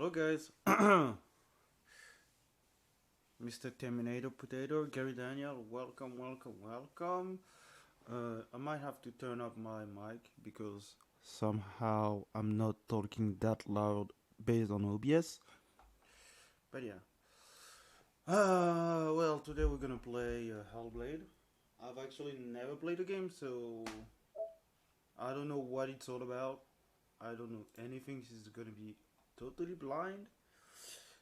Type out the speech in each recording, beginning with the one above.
Hello guys, Mr. Terminator Potato, Gary Daniel, welcome. I might have to turn up my mic because somehow I'm not talking that loud based on OBS. But yeah. Well, today we're gonna play Hellblade. I've actually never played the game, so I don't know what it's all about. I don't know anything. This is gonna be totally blind.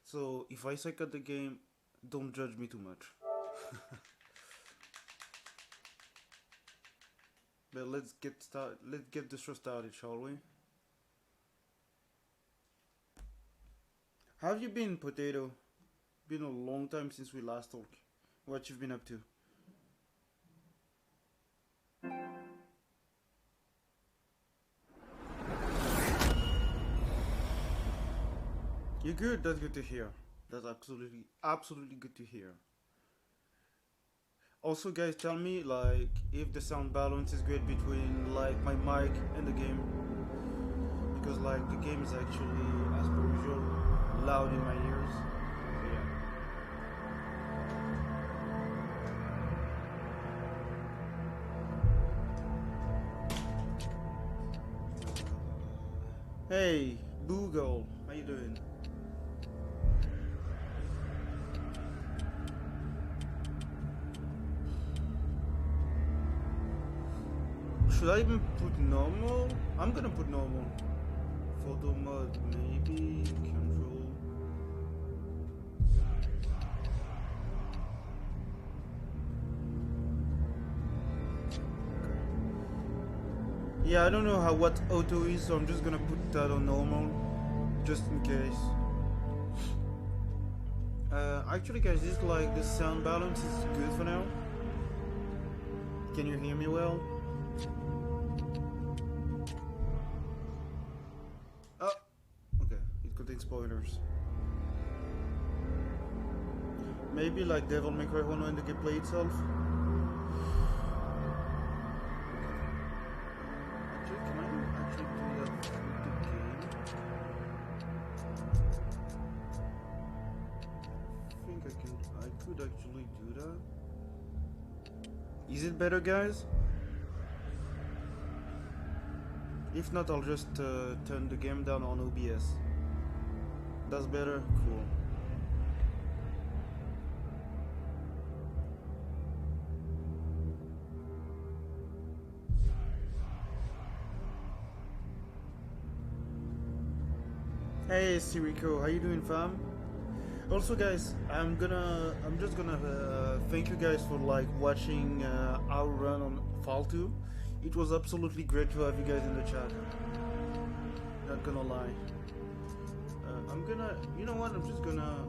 So if I suck at the game, don't judge me too much. But let's get started. Let's get the show started, shall we? How have you been, Potato? Been a long time since we last talked. What you've been up to? You're good. That's good to hear. That's absolutely good to hear. Also, guys, tell me like if the sound balance is good between like my mic and the game, because like the game is actually, as per usual, loud in my ears. So, yeah. Hey, Boogle, how you doing? Should I even put normal? I'm gonna put normal. Photo mode, maybe. Control. Yeah, I don't know what auto is, so I'm just gonna put that on normal, just in case. Actually, guys, this like the sound balance is good for now. Can you hear me well? Oh, okay. It contains spoilers. Maybe like Devil May Cry 1 in the gameplay itself. Actually, can I actually do that with the game? I think I could actually do that. Is it better, guys? If not, I'll just turn the game down on OBS. That's better? Cool. Hey Siriko, how you doing, fam? Also, guys, I'm just gonna thank you guys for like watching our run on Fall 2. It was absolutely great to have you guys in the chat. Not gonna lie. You know what? I'm just gonna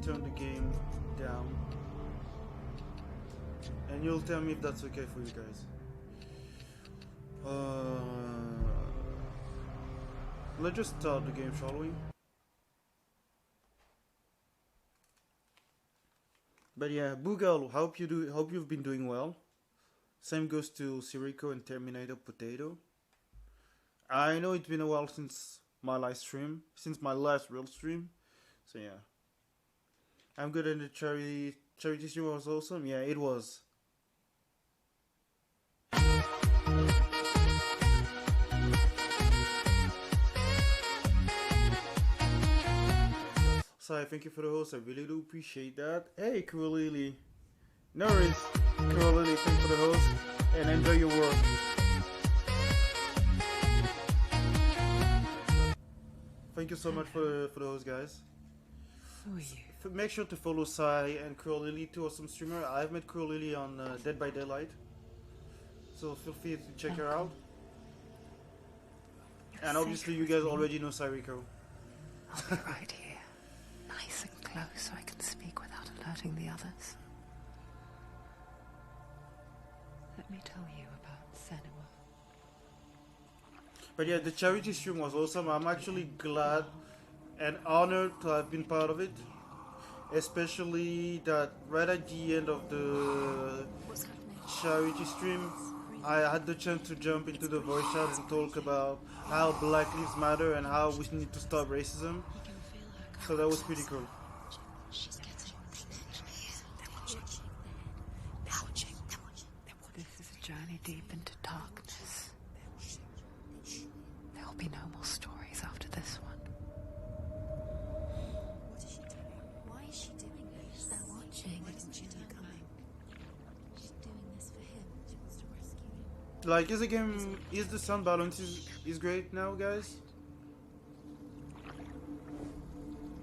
turn the game down, and you'll tell me if that's okay for you guys. Let's just start the game, shall we? But yeah, Boogal, hope you've been doing well. Same goes to Siriko and Terminator Potato. I know it's been a while since my last real stream. So yeah. I'm good, and the charity stream was awesome. Yeah, it was. So thank you for the host. I really do appreciate that. Hey, Cool Lily. No worries. Cool Lily, thanks for the host, and enjoy your work. Thank you so much for the host, guys. Who are you? Make sure to follow Sai and Cool Lily, two awesome streamer. I've met Cool Lily on Dead by Daylight, so feel free to check her out. And obviously, you guys already know Sairiko. I'll be right here, nice and close, so I can speak without alerting the others. Let me tell you about Senua. But yeah, the charity stream was awesome. I'm actually glad and honored to have been part of it. Especially that right at the end of the charity stream, I had the chance to jump into the voice chat and talk about how Black Lives Matter and how we need to stop racism. So that was pretty cool. She's getting they're watching. They're watching. This is a journey deep into darkness. There will be no more stories after this one. What is she doing? Why is she doing this? They're watching. Why isn't she coming? She's doing this for him. She wants to rescue him. Like, is the sound balance is great now, guys?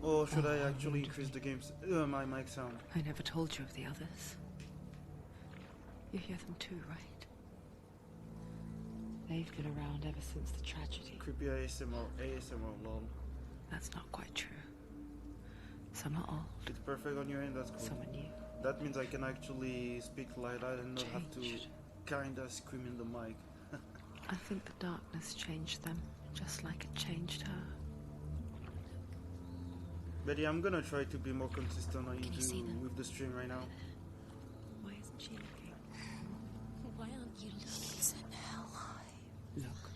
Or should I actually increase the game's my mic sound? I never told you of the others. You hear them too, right? They've been around ever since the tragedy. Creepy ASMR, lol. That's not quite true. Some are old, It's perfect on your end, that's cool. some are new. That means I can actually speak like that and not have to Changed. kinda scream in the mic. I think the darkness changed them, just like it changed her. But yeah, I'm gonna try to be more consistent you see them? with the stream right now. Why isn't she looking? Why aren't you looking? He's in hell high. Look,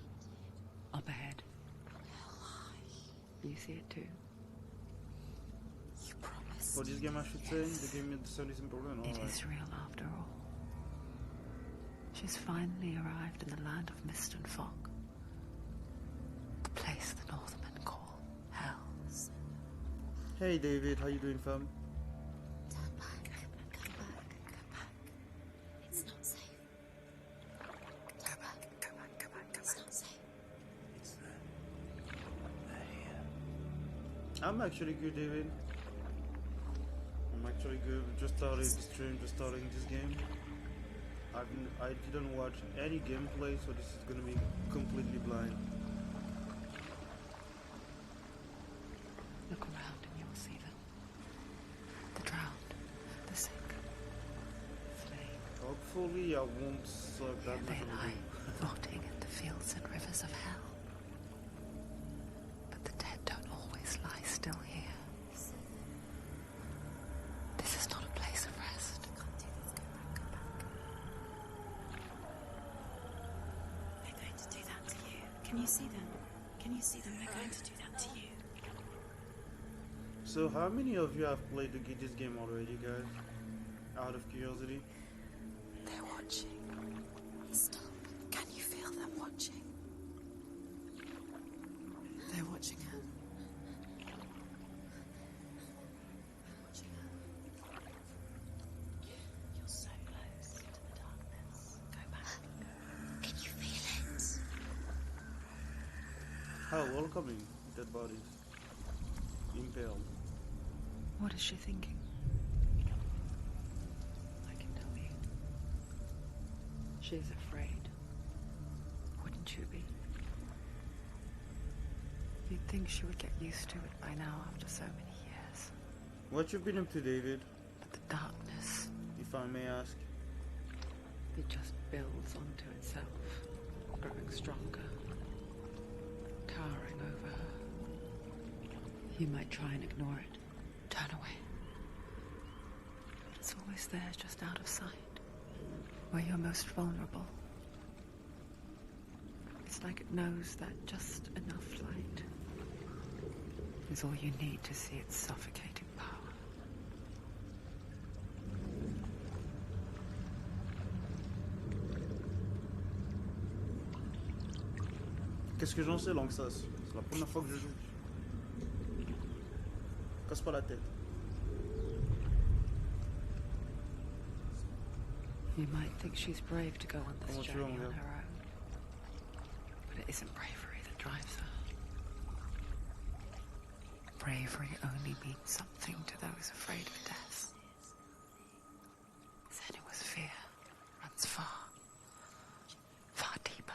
up ahead. Hell high. You see it too. You promised. For this game, I should say, the game the sound is important. It Alright. is real after all. She's finally arrived in the land of mist and fog. The place the Northmen call hell. Hey David, how you doing, fam? Turn back. Come back. Come back. It's not safe. Turn back. Go back. Go back. It's not safe. I'm actually good, David. I'm actually good. Just started the stream, just starting this game. I didn't watch any gameplay, so this is gonna be completely blind. Look around and you will see them. The drowned, the sick, slain. Hopefully, I won't suck that much They of a lie, game. rotting in the fields and rivers of hell. But the dead don't always lie still here. This is not a place of rest. Can't do this. Go back. Go back. They're going to do that to you. Can you see them? Can you see them? They're going to do that to you. So, how many of you have played this game already, guys? Out of curiosity. They're watching. Stop. Can you feel them watching? They're watching her. Watching her. You're so close to the darkness. Go back. Can you feel it? How welcoming, dead bodies. Impaled. What is she thinking? I can tell you. She's afraid. Wouldn't you be? You'd think she would get used to it by now after so many years. What you been up to, David? But the darkness, If I may ask. it just builds onto itself, growing stronger, towering over her. You might try and ignore it, turn away. But it's always there, just out of sight, where you're most vulnerable. It's like it knows that just enough light is all you need to see its suffocating power. Qu'est-ce que j'en sais, Langsas? C'est la première fois que je joue. Casse pas la tête. You might think she's brave to go on this Comment tu vas, journey mon on gars? her own. But it isn't bravery that drives her. Bravery only means something to those afraid of death. Then it was fear runs far, far deeper.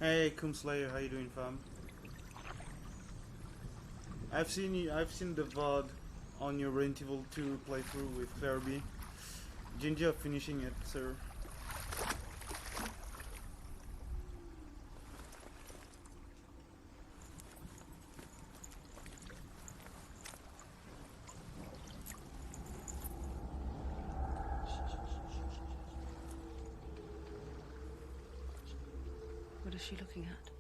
Hey, Kumslayer, how you doing, fam? I've seen the VOD on your Resident Evil 2 playthrough with Claire B. Ginger of finishing it, sir. What is she looking at?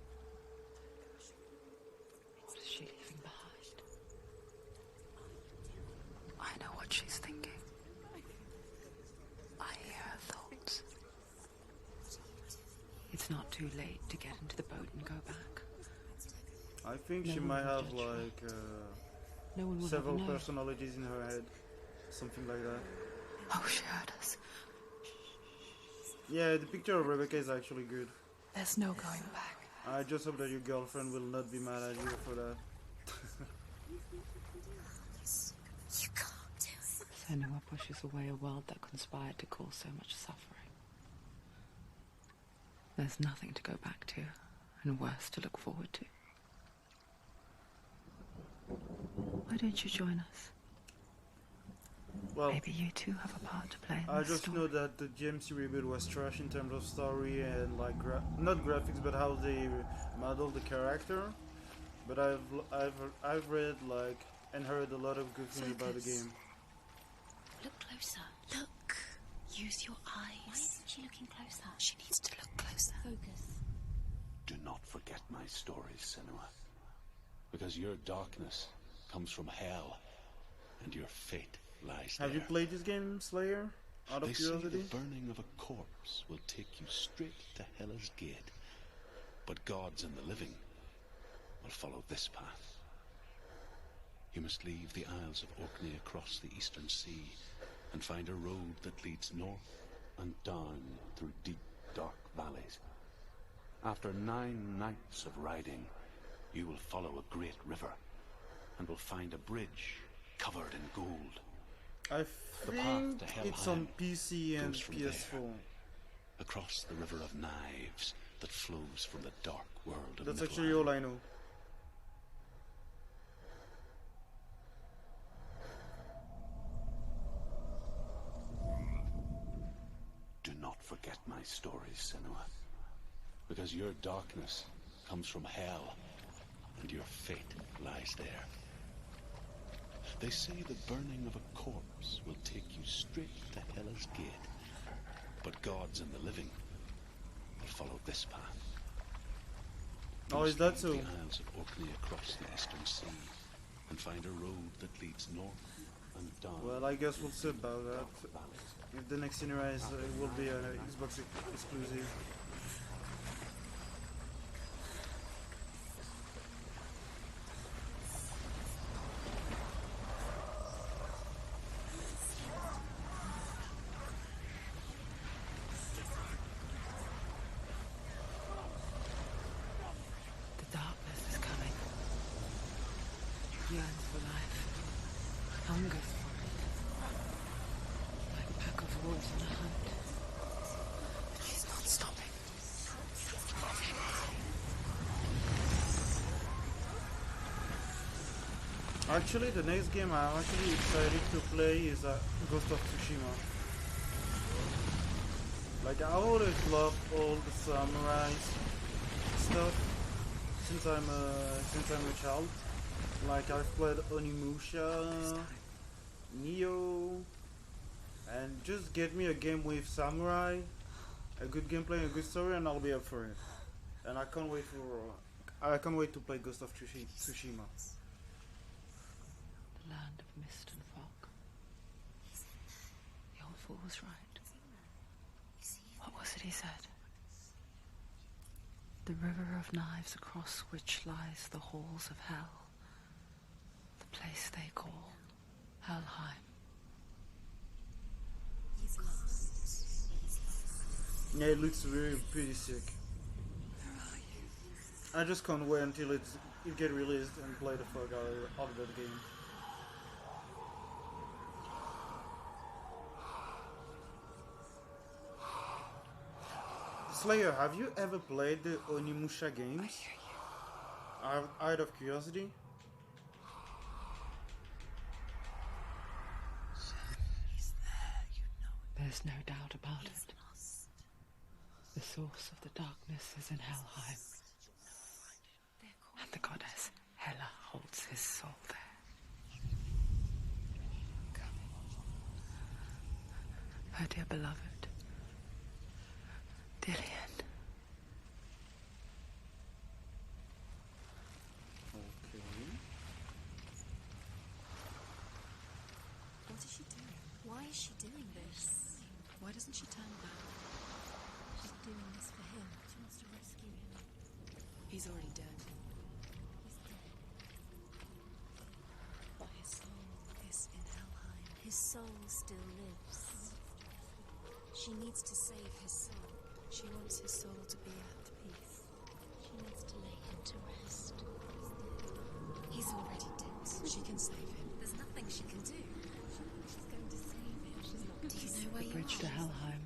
it's not too late to get into the boat and go back. I think No she one might will have judge her. like No one will several ever know. personalities in her head, something like that. Oh, she heard us. Yeah, the picture of Rebecca is actually good. There's no going back. I just hope that your girlfriend will not be mad at you for that. You can't do it. Senua pushes away a world that conspired to cause so much suffering. There's nothing to go back to, and worse to look forward to. Why don't you join us? Well, Maybe you too have a part to play in I this just story. know that the GMC reboot was trash in terms of story and like not graphics, but how they model the character. But I've read like and heard a lot of good things about the Focus. game. Look closer. Look. Use your eyes. Why isn't she looking closer? She needs to look closer. Focus. Do not forget my stories, Senua. Because your darkness comes from hell, and your fate lies there. Have you played this game, Slayer? Out of They say curiosity? the burning of a corpse will take you straight to Hela's gate. But gods and the living will follow this path. You must leave the Isles of Orkney across the eastern sea and find a road that leads north and down through deep, dark valleys. After 9 nights of riding, you will follow a great river and will find a bridge covered in gold. I The path think to it's on Helheim PC and goes from PS4. Across the river of knives that flows from the dark world of That's Midland. actually all I know. Do not forget my stories, Senua. Because your darkness comes from hell, and your fate lies there. They say the burning of a corpse will take you straight to Hela's gate. But gods and the living will follow this path. You Oh, is must that leave so? the Isles of Orkney across the eastern sea and find a road that leads north and down. Well, I guess we'll see about that. dark valleys. If the next Sinira is, will be an Xbox exclusive. The darkness is coming. Yearns for life. Hungers for it. Like a pack of wolves on a hunt. But she's not stopping. Actually, the next game I'm actually excited to play is Ghost of Tsushima. Like, I always loved all the samurai stuff since I'm a child. Like, I've played Onimusha, Nioh, and just get me a game with samurai, a good gameplay, a good story, and I'll be up for it. And I can't wait to play Ghost of Tsushima. The land of mist and fog. The old fool was right. What was it he said? The river of knives across which lies the halls of hell. The place they call Helheim. Yeah, it looks really pretty sick. I just can't wait until it get released and play the fuck out of that game. Slayer, have you ever played the Onimusha games? Out of curiosity? There's no doubt about it. The source of the darkness is in Helheim. And the goddess Hela holds his soul there. Her dear beloved, Dillian. Okay. What is she doing? Why is she doing this? Why doesn't she turn back? She's doing this for him. wants to rescue him. He's already dead. He's dead. But his soul is in Helheim. His soul still lives. She needs to save his soul. She wants his soul to be at peace. She needs to lay him to rest. He's already dead. She can save him. There's nothing she can do. She's going to save him. She's not. Do you know where you Bridge are? to Helheim.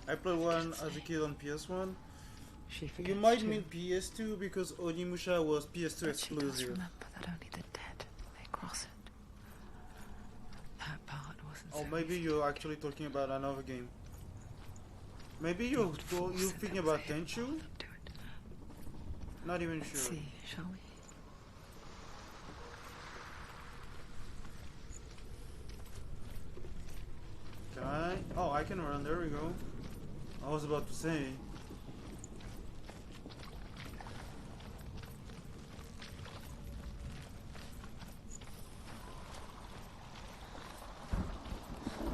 I played one as a kid on PS1. She forgets You might to. mean PS2 because Onimusha was PS2 But she does exclusive. remember that only the dead may cross it. That part wasn't Or so maybe easy. you're actually talking about another game. Maybe you're thinking about Tenchu? Do it. Not even Let's sure. see, shall we? Can I? Oh, I can run. There we go. I was about to say.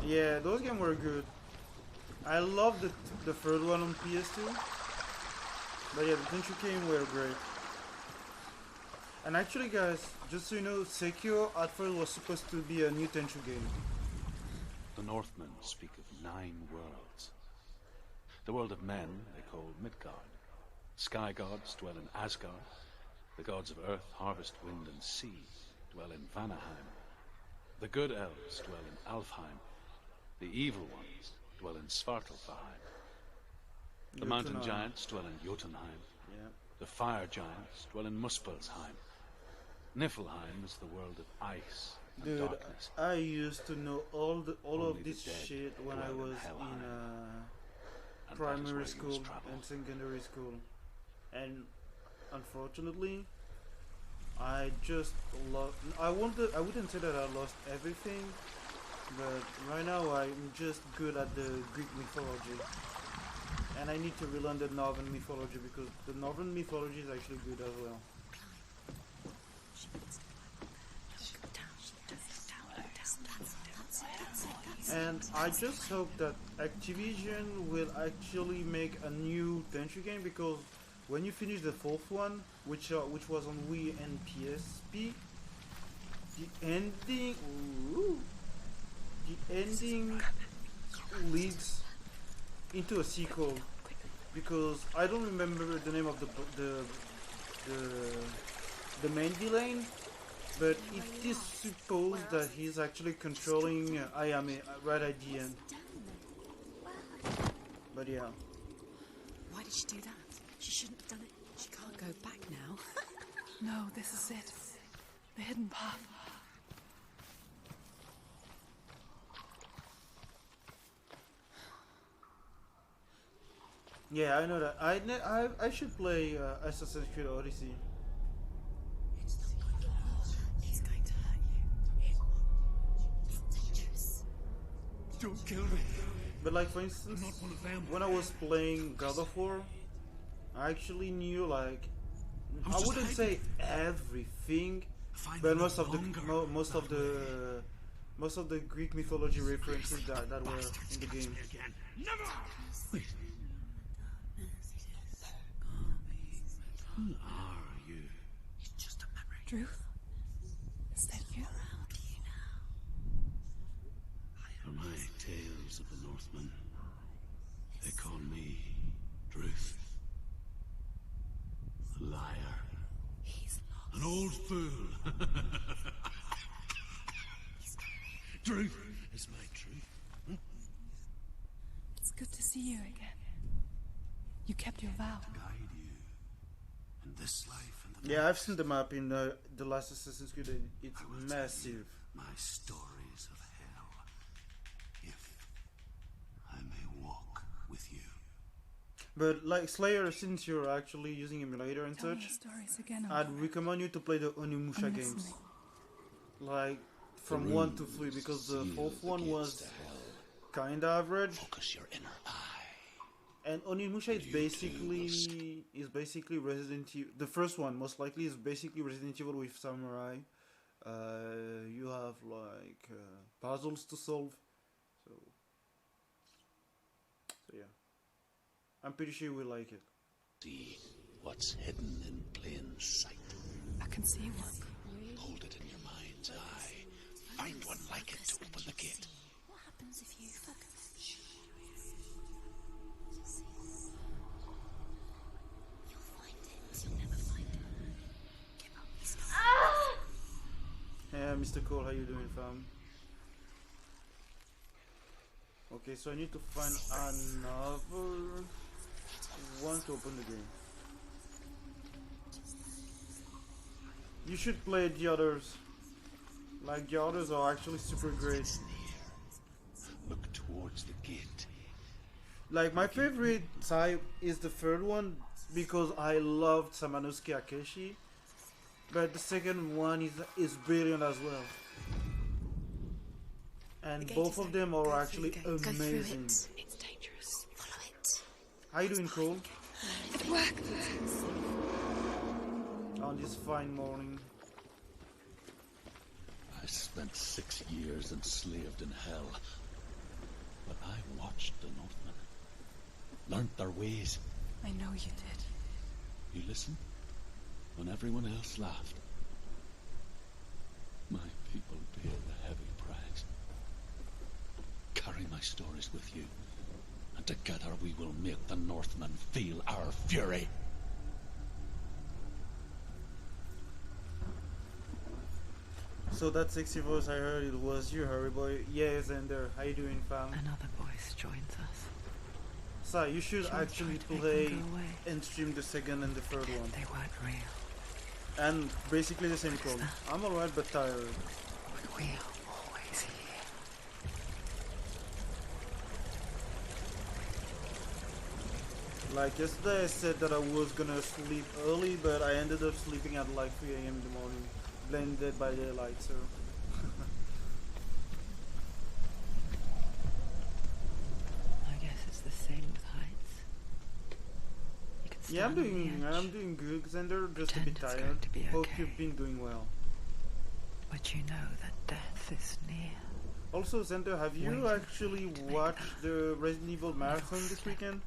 Yeah, those games were good. I love the third one on PS2. But yeah, the Tenchu game were great. And actually, guys, just so you know, Sekiro at first was supposed to be a new Tenchu game. The Northmen speak of 9 worlds. The world of men they call Midgard. Sky gods dwell in Asgard. The gods of earth, harvest, wind, and sea dwell in Vanaheim. The good elves dwell in Alfheim. The evil ones dwell in Svartalfheim. The mountain Jotunheim. giants dwell in Jotunheim. Yeah. The fire giants dwell in Muspelheim. Niflheim is the world of ice and Dude, darkness. I used to know all Only of the this dead shit when I dwell in was Helheim. in And that is primary where you school must travel. and secondary school, and unfortunately, I just lost. I wouldn't say that I lost everything, but right now I'm just good at the Greek mythology, and I need to relearn the Northern mythology because the Northern mythology is actually good as well. She needs to go down. That's it. And I just hope that Activision will actually make a new Tenchu game because when you finish the fourth one, which was on Wii and PSP, the ending, the ending leads into a sequel because I don't remember the name of the main villain. But it is supposed that he's actually controlling Ayame right at the end. But yeah. Why did she do that? She shouldn't have done it. She can't go back now. No, this is it. The hidden path. Yeah, I know that. I should play Assassin's Creed Odyssey. He's going to hurt you. It's dangerous. Don't kill me. But like for instance, I'm not one of them. when I was playing God of War, I actually knew like I'm I just wouldn't say hiding. everything, I find but them most of the longer most of the Greek mythology references that were in the game. Again. Never! Wait. Who are you? It's just a memory. Druth? Is that you? For my tales of the Northmen, they call me Druth. A liar. He's lost. An old fool. Truth is my truth. It's good to see you again. You kept your vow. Guide you in this life and the Yeah, I've seen the map in the last Assassin's Creed. And it's I will tell massive. you my stories of hell, if I may walk with you. But like Slayer, since you're actually using emulator and Tell me such, the stories again. I'd recommend you to play the Onimusha I'm games. listening. Like from 1 to 3 because the fourth one was kinda average. Focus your inner eye. And Onimusha is basically Resident Evil. The first one most likely is basically Resident Evil with samurai. You have like puzzles to solve. So yeah. I'm pretty sure you will like it. See what's hidden in plain sight. I can see one. Hold it in your mind's eye. Find one like it to open the gate. What happens if you focus? You'll find it. You'll never find it. Give up. He's not. Hey, Mr. Cole, how you doing, fam? Okay, so I need to find another one to open the game. You should play the others. Like, the others are actually super great. It's near. Look towards the gate. Like, my favorite type is the third one because I loved Samanusuke Akeshi. But the second one is brilliant as well. And The gate both is of open. them Go are through actually the gate. Go through amazing. It's dangerous. Follow it. How you doing, Cole? It worked. On this fine morning. I spent 6 years enslaved in hell. But I watched the Northmen. Learnt their ways. I know you did. You listened when everyone else laughed. My people bear the heavy price. Carry my stories with you, and together we will make the Northmen feel our fury. So that sexy voice I heard, it was you, Hurry Boy. Yeah, Xander, how you doing, fam? Another voice joins us. So you should Shall we actually try to make play them go away? and stream the second and the third one. They weren't real. And basically the same code. I'm alright but tired. But we are always here. Like yesterday I said that I was gonna sleep early, but I ended up sleeping at like 3 a.m. in the morning. Blinded by daylight, so... I guess it's the same with heights. You can Yeah, I'm stand on the edge, doing good, Xander, just a Pretend bit it's tired. going to be Hope okay. you've been doing well. but you know that death is near. Also, Xander, have you Waiting actually to make watched the Resident Evil Marathon this weekend?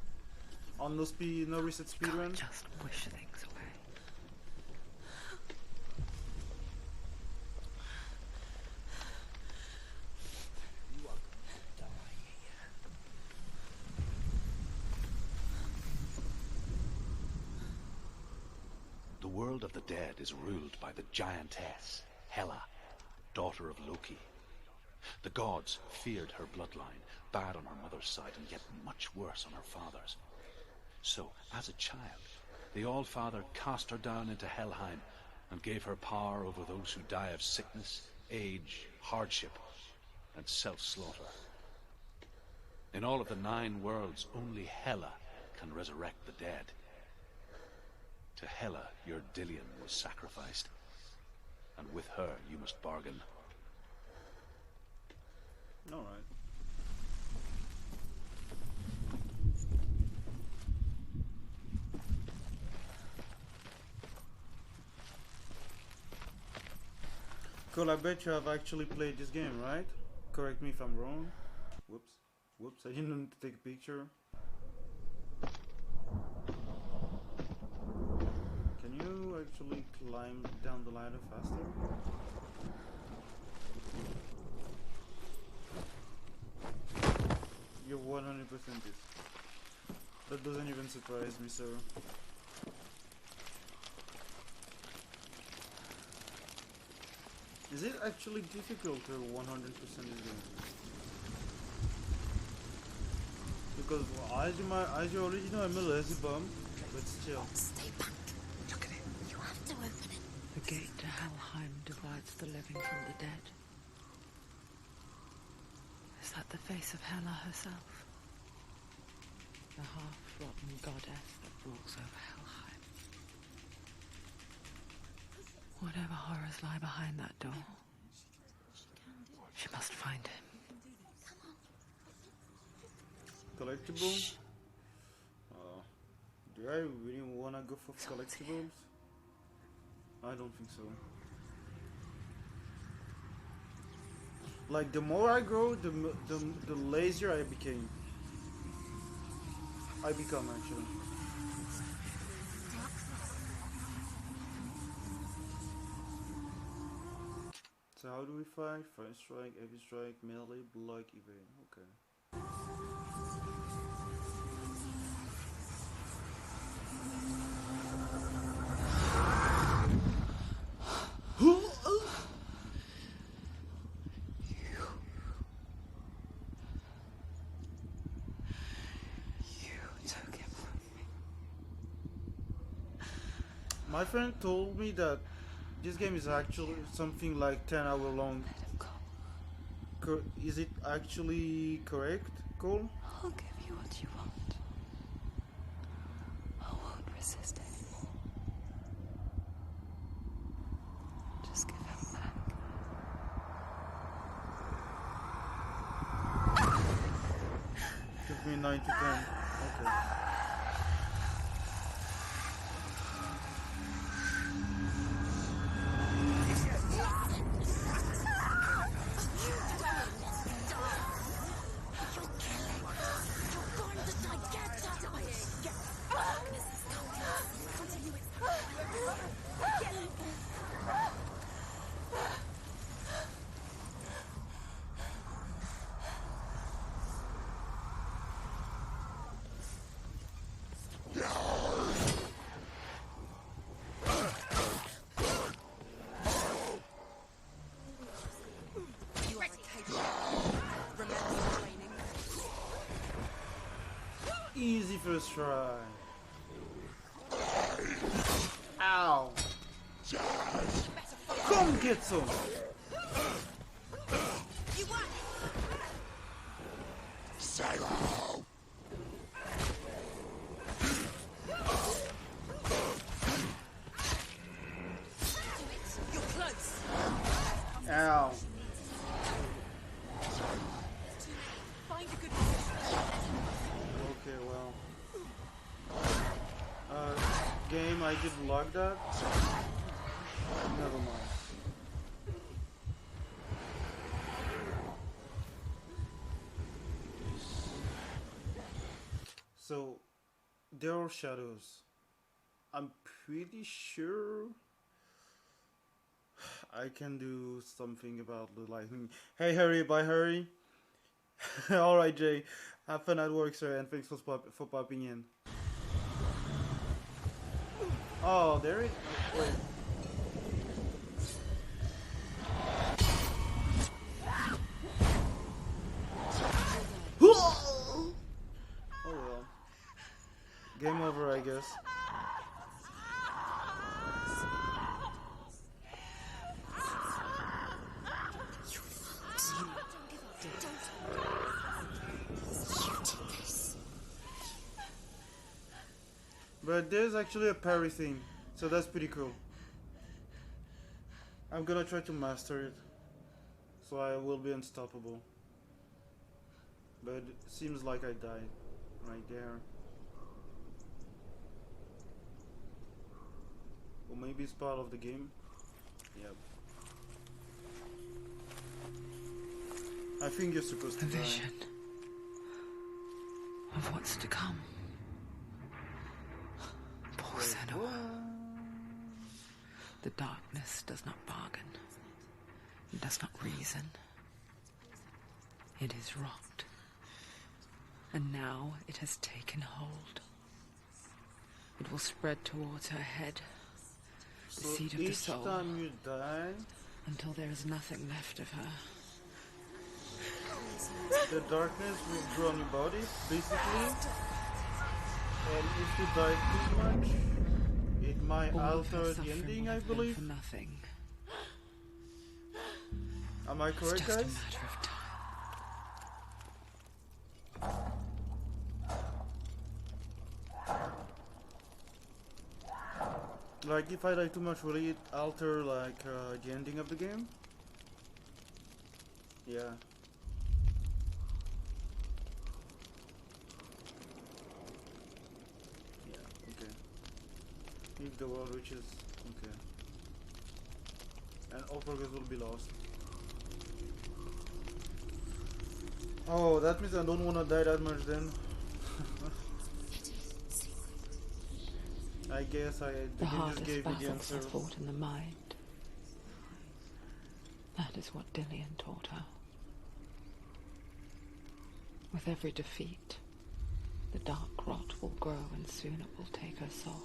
On no reset Can't speedrun? just wish things away. The world of the dead is ruled by the giantess, Hela, daughter of Loki. The gods feared her bloodline, bad on her mother's side and yet much worse on her father's. So, as a child, the All-Father cast her down into Helheim and gave her power over those who die of sickness, age, hardship, and self-slaughter. In all of the 9 worlds, only Hela can resurrect the dead. To Hela, your Dillion was sacrificed, and with her you must bargain. Alright. Cool, I bet you have actually played this game, right? Correct me if I'm wrong. Whoops. Whoops, I didn't need to take a picture. Can you actually climb down the ladder faster? You're 100% this. That doesn't even surprise me, sir. Is it actually difficult to 100% this game? Because well, as you already know, I'm a lazy bum, but still. Stay back. Look at it. You have to open it. The gate to Helheim divides the living from the dead. Is that the face of Hela herself? The half-rotten goddess that rules over Helheim. Whatever horrors lie behind that door, she must find him. Collectible? Do I really wanna go for collectibles? I don't think so. Like, the more I grow, the lazier I became. I become actually. So how do we fight? First strike, heavy strike, melee, block, evade. Okay. My friend told me that this game is actually something like 10 hour long. Is it actually correct, Cole? I'll give you what you want. I won't resist anymore. Just give him back. Give me 9 to 10. Okay. Easy first try. Ow! Come get some! Ow! Okay, well. Game, I did log that. Never mind. So, there are shadows. I'm pretty sure I can do something about the lightning. Hey, Harry, bye, Harry. Alright, Jay. Have fun at work, sir, and thanks for popping in. Oh, there it is. Wait. Oh well. Game over, I guess. But there's actually a parry thing, so that's pretty cool. I'm gonna try to master it, so I will be unstoppable. But it seems like I died right there. Or maybe it's part of the game. Yep. I think you're supposed to A die. vision of what's to come. Poor Senua. The darkness does not bargain. It does not reason. It is wrought. And now it has taken hold. It will spread towards her head, the So seed of the each soul, time you die, until there is nothing left of her. the darkness will grow on your body, basically. And if you die too much, it might All of her alter the suffering ending, will I have been believe. for nothing. Am I It's correct, just a guys? matter of time. Like, if I die too much, will it alter, like, the ending of the game? Yeah. Yeah, okay. If the world reaches... okay. And all progress will be lost. Oh, that means I don't want to die that much then. I guess the The game just hardest gave me the battles answer. are fought in the mind. That is what Dillian taught her. With every defeat, the dark rot will grow and soon it will take her soul.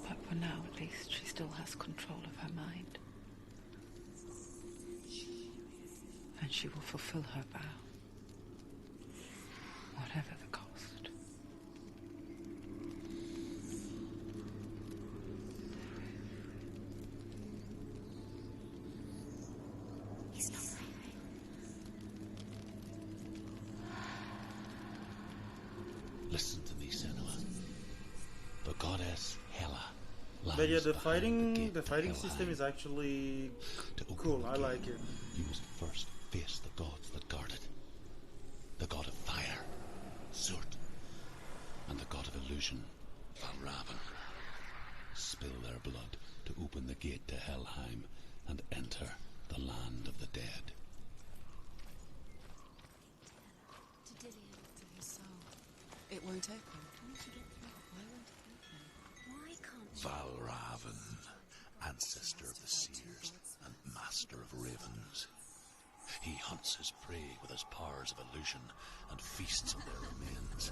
But for now, at least, she still has control of her mind. And she will fulfill her vow, whatever the cost. He's not right. Listen to me, Senua. The goddess Hela lies But yeah, the behind gate to fighting Helheim. system is actually To open cool. the I gate, like it. You must first face the gods that guard it. The god of fire, Surt, and the god of illusion, Valravan. Spill their blood to open the gate to Helheim and enter the land of the dead. To Dillian. To his soul. It won't open. Why won't it open? Why can't she? Valravan, ancestor of the seers and master of ravens. He hunts his prey with his powers of illusion and feasts on their remains.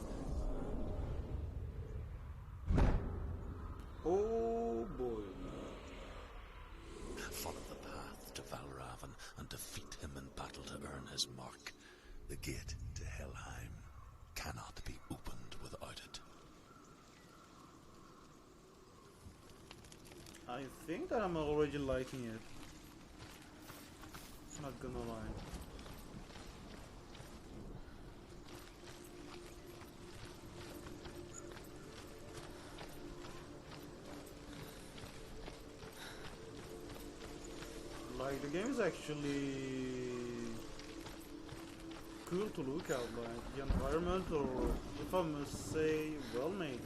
Oh boy. Follow the path to Valravan and defeat him in battle to earn his mark. The gate to Helheim cannot be opened without it. I think that I'm already liking it. Not gonna lie. Like, the game is actually cool to look at. Like, the environment, or if I must say, well made.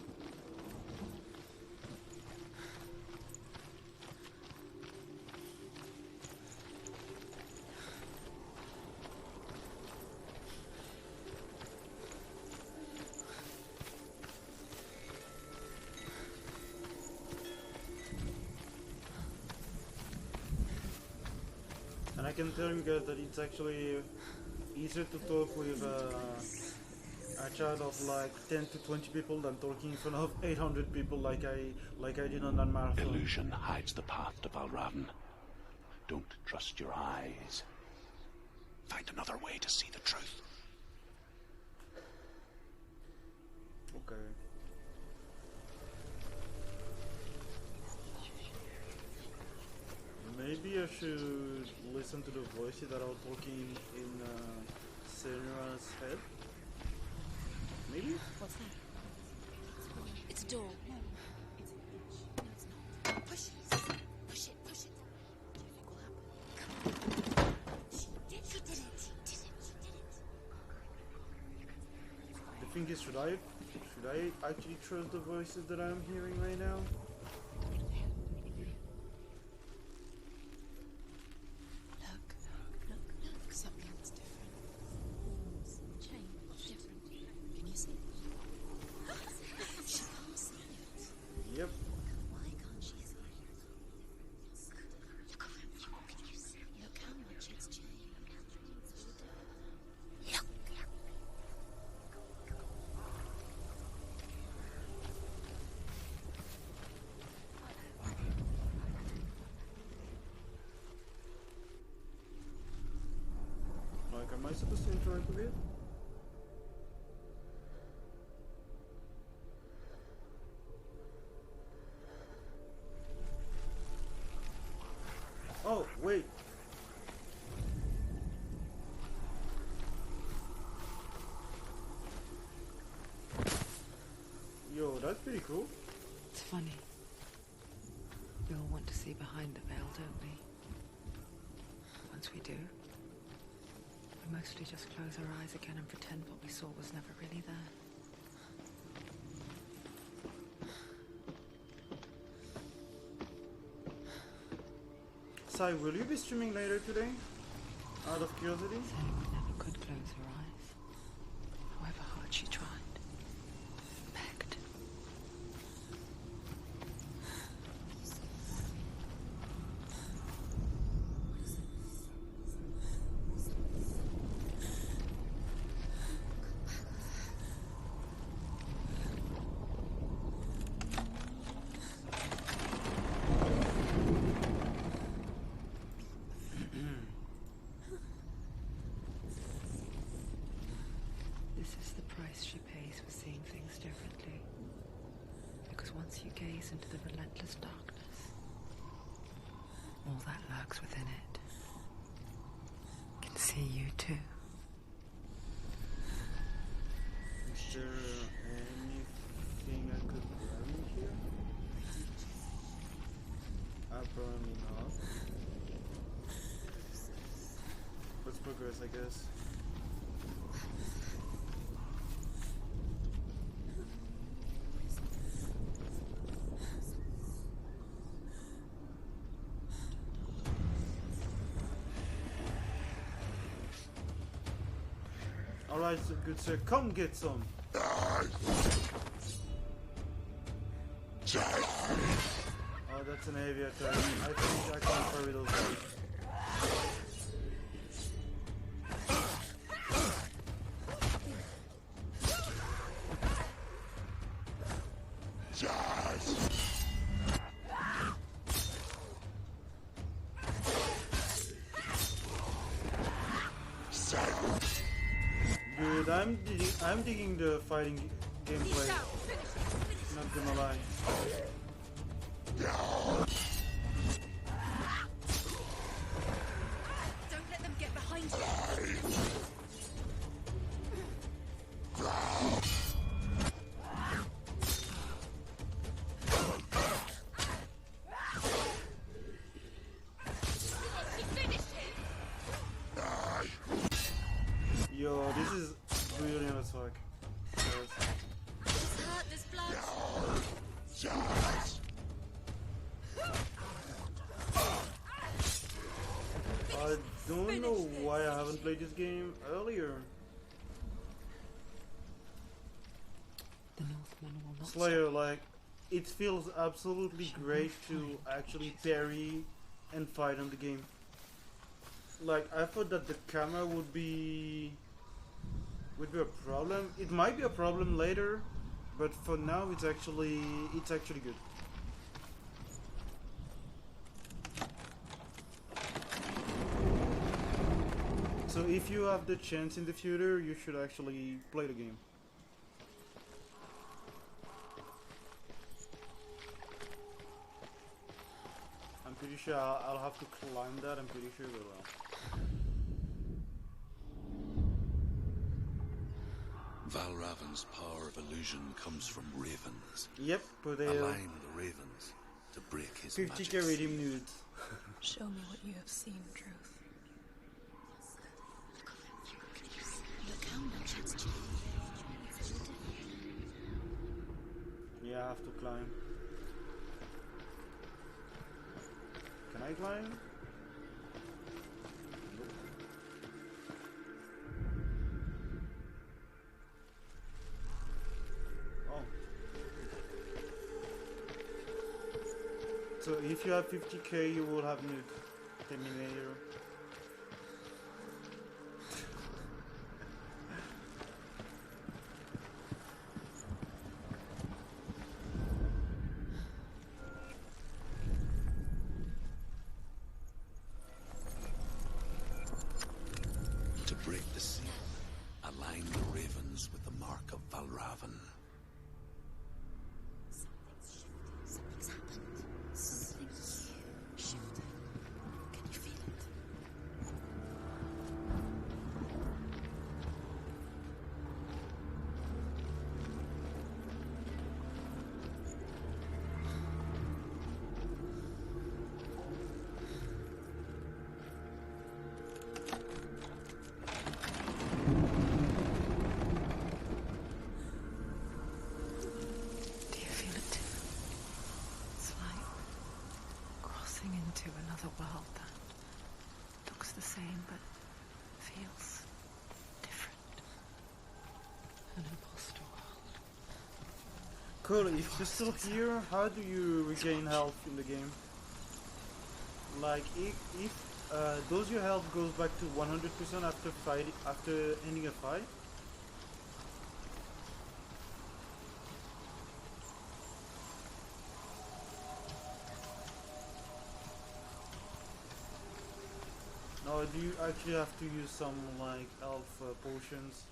And I can tell you guys that it's actually easier to talk with a chat of like 10 to 20 people than talking in front of 800 people like I did on that marathon. Illusion hides the path to Valravan. Don't trust your eyes. Find another way to see the truth. Okay. Maybe I should listen to the voices that are talking in Senua's head. Maybe? What's that? It's a door. No. It's not. Push it. Push it. Push it. What do you think will happen? Come on. She did it. She did it. She did it. She did it. The thing is, should I actually trust the voices that I'm hearing right now? Look, something's different. Change. Different. Can you see it? She can't see it. Yep. Why can't she see it? Look around. Can you see? Look how much it's changed. Look. Like, am I supposed to interact with it? Oh, wait. Yo, that's pretty cool. It's funny. We all want to see behind the veil, don't we? Once we do, we mostly just close our eyes again and pretend what we saw was never really there. Sai, will you be streaming later today? Out of curiosity? Saying we never could close our Because once you gaze into the relentless darkness, all that lurks within it can see you too. Is there anything I could grab in here? Apparently not. Let's progress, I guess. Alright, so good sir, come get some. Oh, that's an heavy attack. I think I can parry those guys. Good, I'm digging the fighting gameplay. Not gonna lie. Don't let them get behind you. Yo, this is brilliant as fuck. This hurt, this blood. I don't know why I haven't played this game earlier. The Northmen will not Slayer, like, it feels absolutely great to actually parry and fight on the game. Like, I thought that the camera would be a problem. It might be a problem later, but for now it's actually good. So if you have the chance in the future, you should actually play the game. I'm pretty sure I'll have to climb that. I'm pretty sure we will. Valravan's power of illusion comes from ravens. Yep, but they Align the ravens to break his 50k magic redeem seal. nudes. Show me what you have seen, Truth. Look how much it's changed. Yeah, I have to climb. Can I climb? Oh. So if you have 50k, you will have nude Terminator. To break the seal, align the ravens with the mark of Valravan. Something's happened. Something's shifted. Can you feel it? Do you feel it too? It's like crossing into another world that looks the same but feels different. An imposter world. Cool, if you're still here, how do you regain health in the game? Like, if does your health goes back to 100% after ending a fight? Or do you actually have to use some, like, health potions?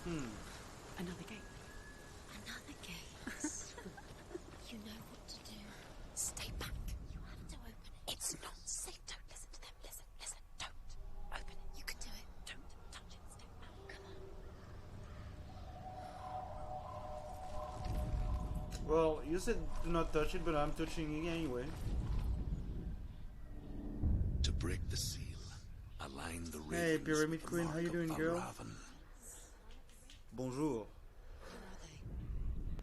Another gate. Another gate. You know what to do. Stay back. You have to open it. It's not safe. Don't listen to them. Listen. Don't. Open it. You can do it. Don't touch it. Stay back. Come on. Well, you said do not touch it, but I'm touching it anyway. To break the seal, align the ravens Hey, Pyramid with the Queen, how mark you of doing, girl? Valravan. Bonjour. Where are they?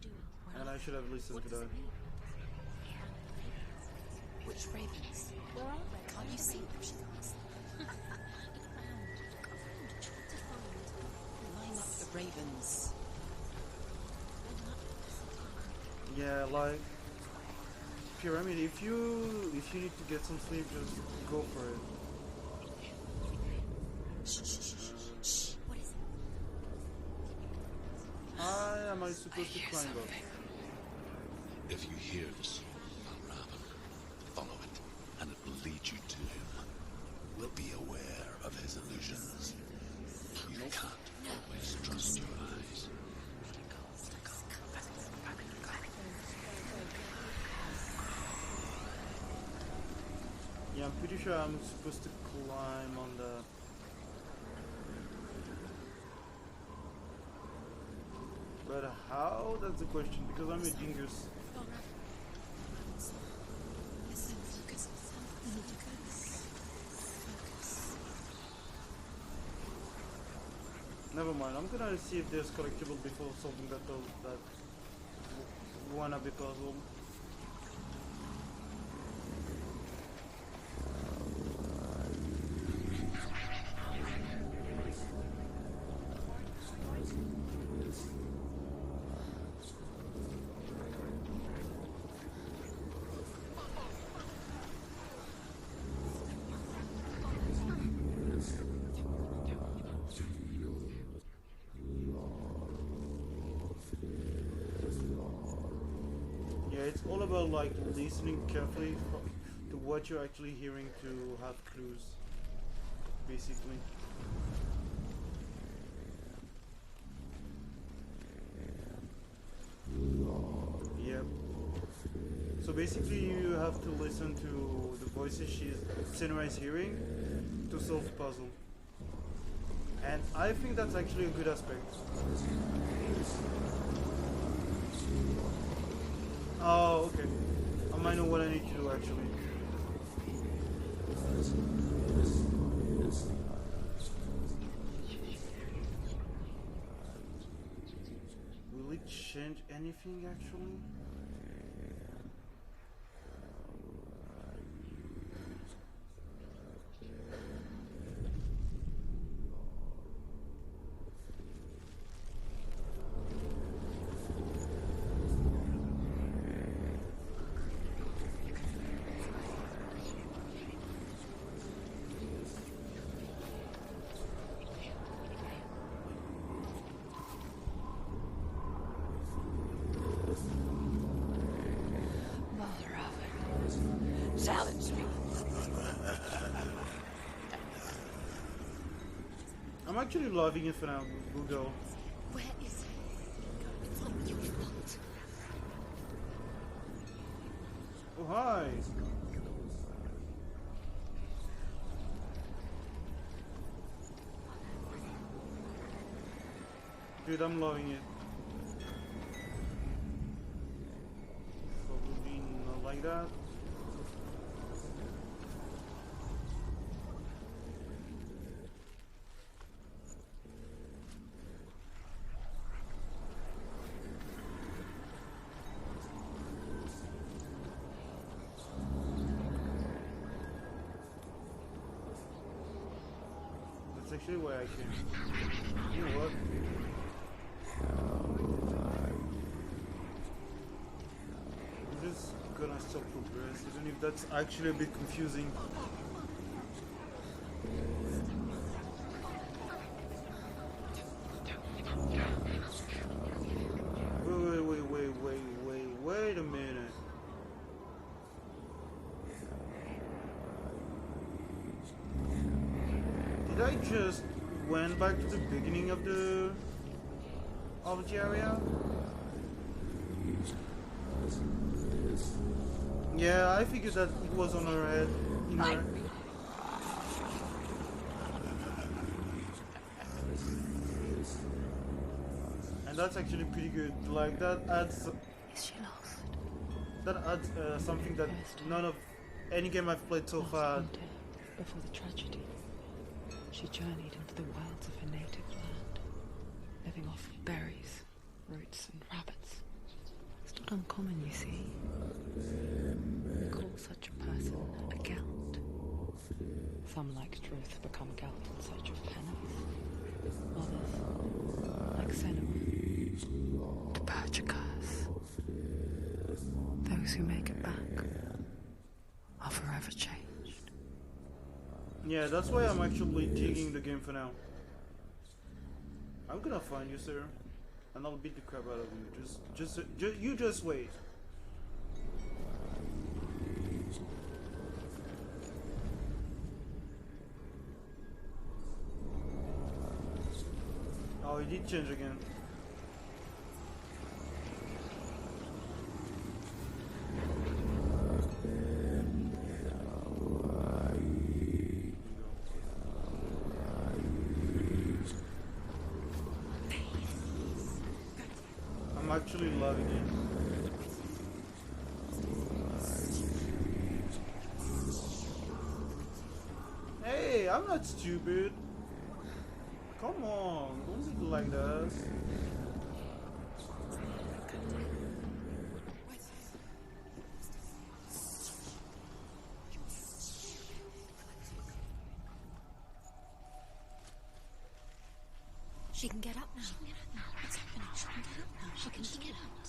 Do it. And I should have listened to that. Which ravens? Where are they? Can't you see them? Line up the ravens. Yeah, like Pyramid, if you need to get some sleep, just go for it. Shh. What is it? How am I supposed to climb up? If you hear the soul of Valravan, follow it, and it will lead you to him. We'll be aware of his illusions. You can't always trust your eyes. Yeah, I'm pretty sure I'm supposed to climb on the... But how? That's the question, because I'm a dingus. Listen, focus. You need to focus. Never mind, I'm gonna see if there's collectible before solving that wannabe puzzle. Yeah, it's all about like listening carefully to what you're actually hearing to have clues, basically. Yep. So basically you have to listen to the voices Senua is hearing to solve the puzzle. And I think that's actually a good aspect. Oh, okay. I might know what I need to do actually. Will it change anything actually? Silence me. I'm actually loving it for now, Google. Where is it? It's not your fault. Oh hi! Dude, I'm loving it. Probably not like that. That's actually where I came. You know what? I'm just gonna stop progress, even if that's actually a bit confusing. Wait a minute. Did I just went back to the beginning of the of the area. Yeah, I figured that it was on her head. In her. And that's actually pretty good. Like that adds. Is she lost? That adds something that none of any game I've played so Last far. winter, before the tragedy, she journeyed into the wilds of her native land, living off berries, roots, and rabbits. It's not uncommon, you see. We call such a person a Gelt. Some, like Truth, become Gelt in search of penance. Others, like Senua, to purge a curse. Those who make it back are forever changed. Yeah, that's why I'm actually digging the game for now. I'm gonna find you, sir, and I'll beat the crap out of you. You just wait. Oh, it did change again. I'm actually loving it. Hey, I'm not stupid. Come on, don't be like that. She can get up now. What's happening? She can get up now. How can she get out?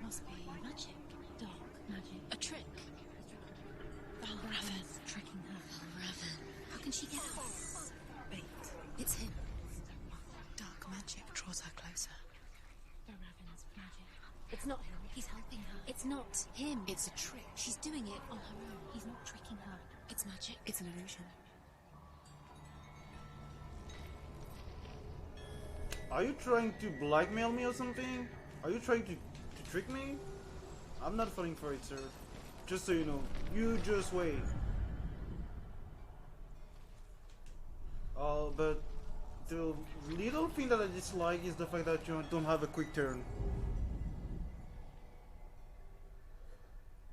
Must be magic. Dark magic. A trick. Raven tricking her. Raven. How can she get out? Bait. It's him. Dark magic draws her closer. Raven's magic. It's not him. He's helping her. It's not him. It's a trick. She's doing it on her own. He's not tricking her. It's magic. It's an illusion. Are you trying to blackmail me or something? Are you trying to trick me? I'm not falling for it, sir. Just so you know. You just wait. But the little thing that I dislike is the fact that you don't have a quick turn.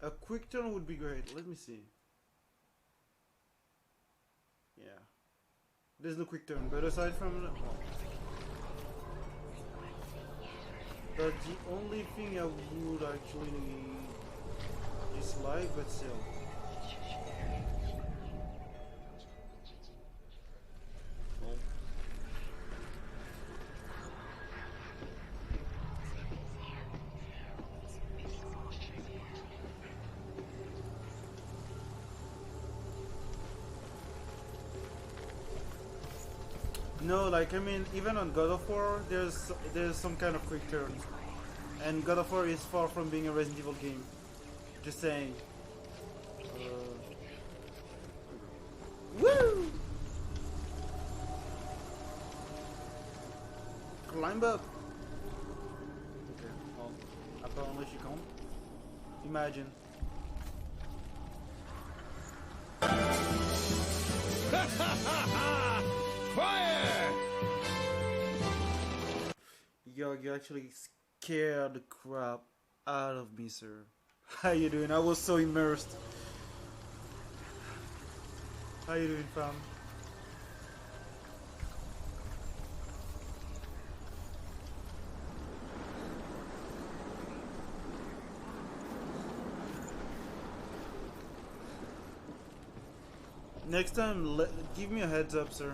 A quick turn would be great. Let me see. Yeah. There's no quick turn, but aside from... That's the only thing I would actually dislike, but still. Well. No, like I mean, even on God of War, there's some kind of quick turn, and God of War is far from being a Resident Evil game. Just saying. Woo! Climb up. Okay. Well, apparently she can't. Imagine. Fire! Yo, you actually scared the crap out of me, sir. How you doing? I was so immersed. How you doing, fam? Next time, give me a heads up, sir.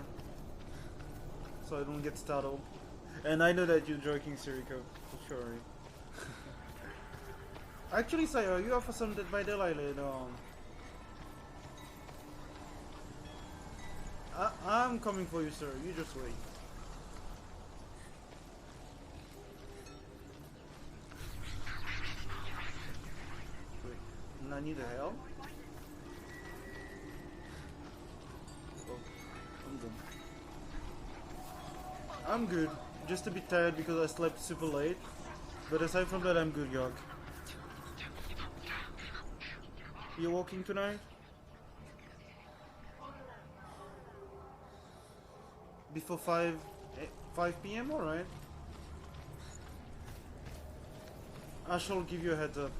So I don't get startled. And I know that you're joking, Siriko. Sorry. Actually, Sire, you offer some Dead by Daylight later on. I'm coming for you, sir. You just wait. Wait. Nani the hell? Oh, I'm done. I'm good. just a bit tired because I slept super late. But aside from that, I'm good, Yog. You walking tonight? Before 5 p.m. Alright. I shall give you a heads up.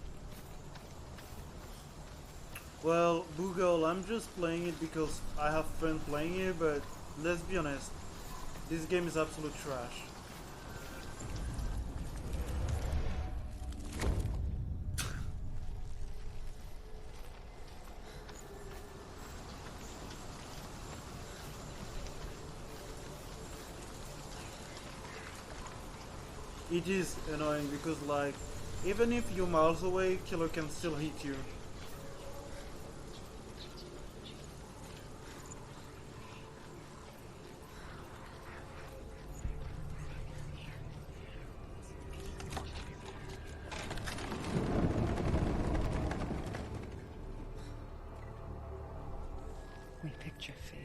Well, Boogle, I'm just playing it because I have fun playing it, but let's be honest, this game is absolute trash. It is annoying because, like, even if you're miles away, killer can still hit you. We picture fear,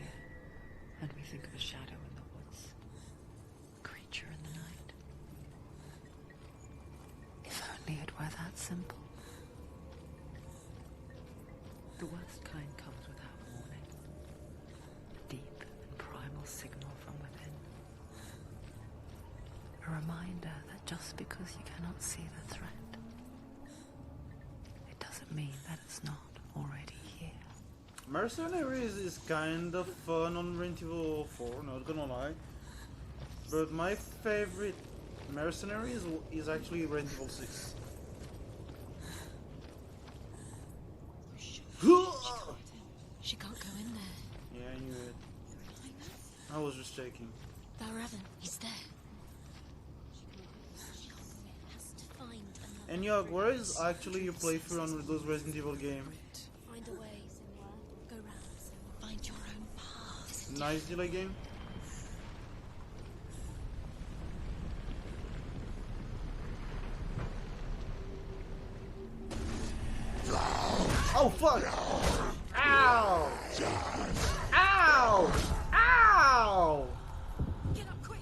and we think of a shadow in the woods, a creature in the night. If only it were that simple. The worst kind comes without warning. A deep and primal signal from within. A reminder that just because you cannot see the threat, it doesn't mean that it's not already here. Mercenaries is kind of fun on Resident Evil 4, not gonna lie. But my favorite Mercenaries is actually Resident Evil 6. She can't go in there. Yeah, I knew it. I was just checking. Valravn, he's there. Has to find another. And Yog, where is actually your playthrough on those Resident Evil games? Find a way. Go round. Find your own path. Nice delay game? Oh fuck! Ow! Ow! Ow! Get up quick.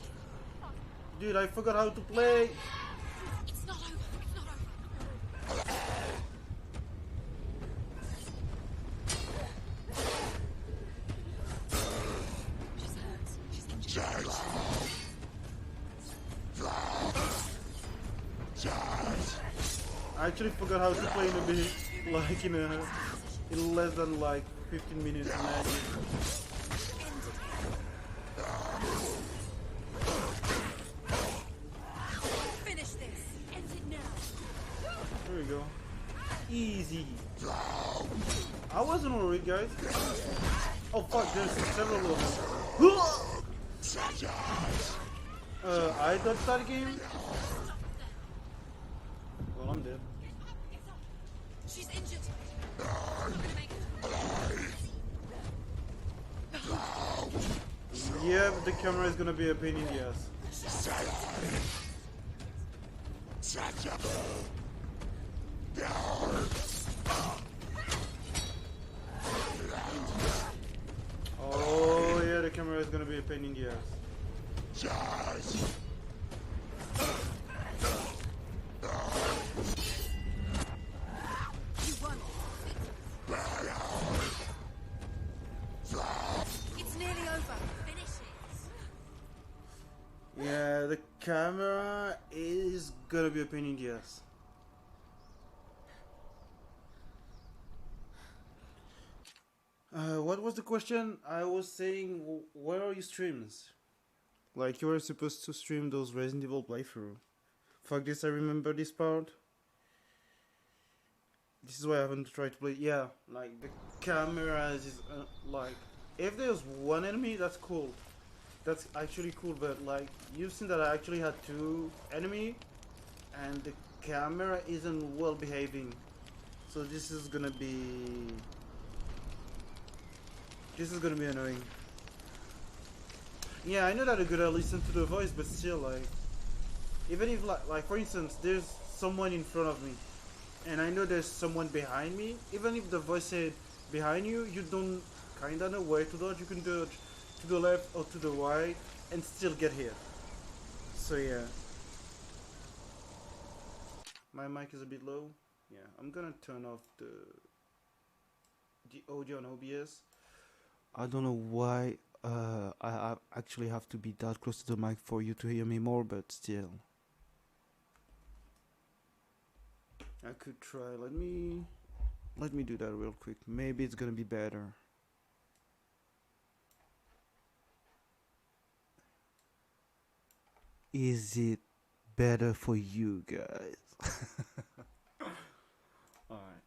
Dude, I forgot how to play. It's not over. It's not over. She's hurt. She's injured. I actually forgot how to play in a bit, like in less than like 15 minutes. Imagine. Finish this. End it now. There we go. Easy. I wasn't worried, guys. Oh fuck, there's several of them. I dodged that game. Well, I'm dead. She's injured. I'm gonna make it. Yeah, but the camera is gonna be a pain in the ass. Oh yeah, the camera is gonna be a pain in the ass. You won. It's nearly over. Finish it. Yeah, the camera is gonna be a pain in the ass. What was the question? I was saying, where are your streams? Like, you were supposed to stream those Resident Evil playthrough. Fuck this, I remember this part. This is why I haven't tried to play. Yeah, like, the camera is, like, if there's one enemy, that's cool. That's actually cool, but, like, you've seen that I actually had two enemy, and the camera isn't well behaving. So this is gonna be... This is gonna be annoying. Yeah, I know that I gotta listen to the voice, but still, like, even if, like for instance, there's someone in front of me, and I know there's someone behind me, even if the voice said behind you, you don't kinda know where to dodge. You can dodge to the left or to the right, and still get here. So yeah, my mic is a bit low. Yeah, I'm gonna turn off the audio on OBS. I don't know why I actually have to be that close to the mic for you to hear me more, but still. I could try. Let me do that real quick. Maybe it's gonna be better. Is it better for you guys? Alright.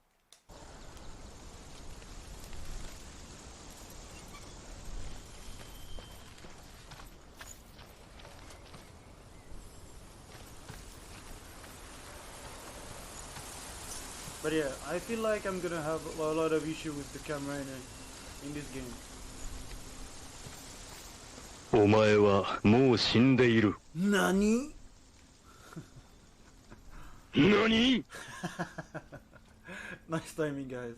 But yeah, I feel like I'm gonna have a lot of issue with the camera in this game. お前はもう死んでいる。 NANI? 何？ Nice timing, guys.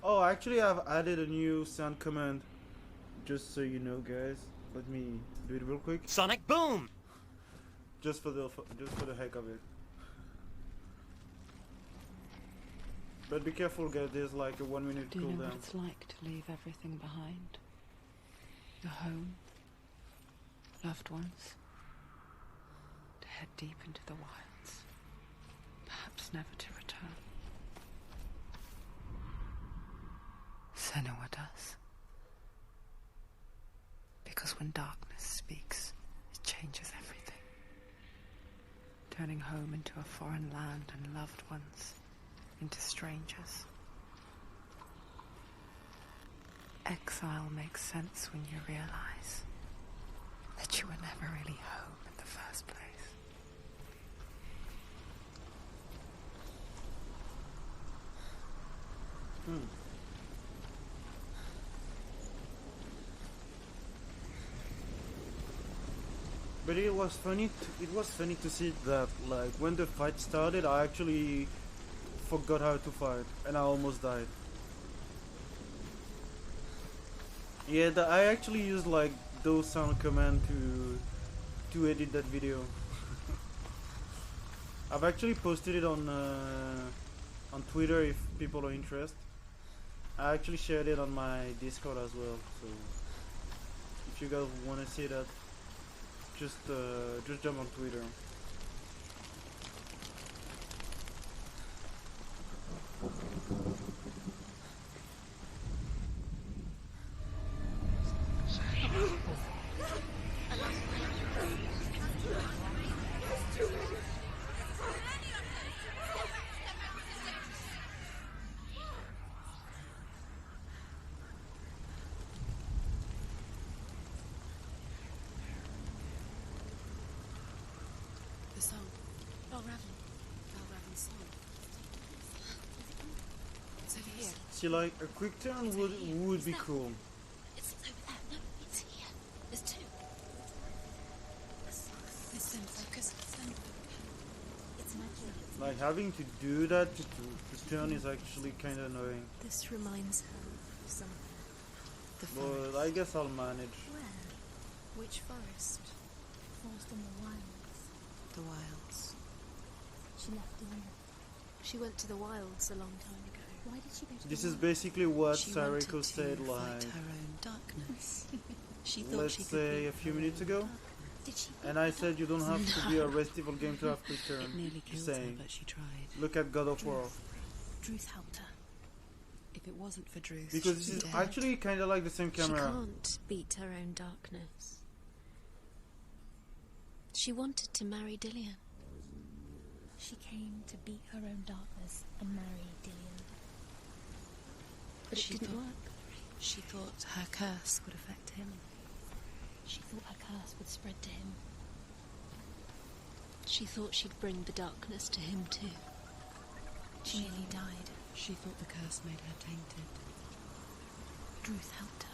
Oh, actually I've added a new sound command. Just so you know, guys. Let me do it real quick. Sonic boom! Just for the heck of it. But be careful, guys. There's like a 1 minute Do you know what cooldown. it's like to leave everything behind? Your home, loved ones, to head deep into the wilds, perhaps never to return. Senua does. Because when darkness speaks, it changes everything. Turning home into a foreign land and loved ones into strangers. Exile makes sense when you realize that you were never really home in the first place. But it was funny. It was funny to see that, like, when the fight started, I actually forgot how to fight, and I almost died. Yeah, I actually used like those sound command to edit that video. I've actually posted it on Twitter if people are interested. I actually shared it on my Discord as well. So if you guys want to see that, just jump on Twitter. The song. Valravan's song. It's over here. See, like a quick turn would be cool. It's over there. No, it's here. There's two. Listen, focus. Listen. It's magic. Like having to do that to turn is actually kind of annoying. This reminds her of something. The forest. But I guess I'll manage. Where? Which forest? Forest in the wilds. The wilds. She left Dylan. She went to the wilds a long time ago. Why did she go to This the is wilds? basically what She wanted Sariko to said, fight like, her own darkness. She thought let's she could say be a few her minutes own ago. darkness. Did she? And I said you don't have to be a Resident Evil game to have quick turn. It nearly Just killed her, saying. but she tried. Look at God of War. Druth helped her. If it wasn't for Druth, Because she'd this be is dead. actually kind of like the same She camera. can't beat her own darkness. She wanted to marry Dillian. She came to beat her own darkness and marry Dillian. But She it didn't thought- work. She thought her curse would affect him. She thought her curse would spread to him. She thought she'd bring the darkness to him too. She nearly died. She thought the curse made her tainted. Druth helped her.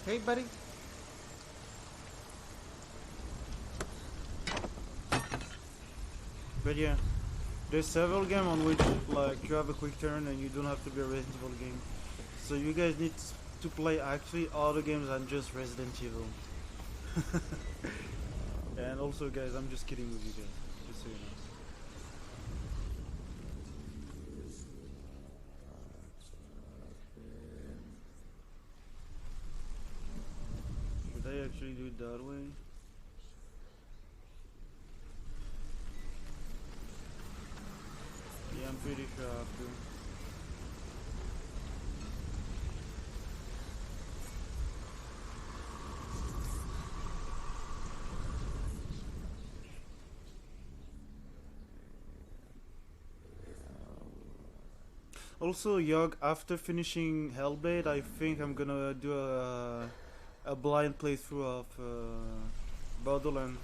Hey, buddy. But yeah, There's several games on which like you have a quick turn and you don't have to be a Resident Evil game. So you guys need to play actually other games than just Resident Evil. And also guys, I'm just kidding with you guys, just so you know. Should I actually do it that way? Yeah, I'm pretty sure I have to. Also, Yog, after finishing Hellblade, I think I'm gonna do a blind playthrough of Borderlands.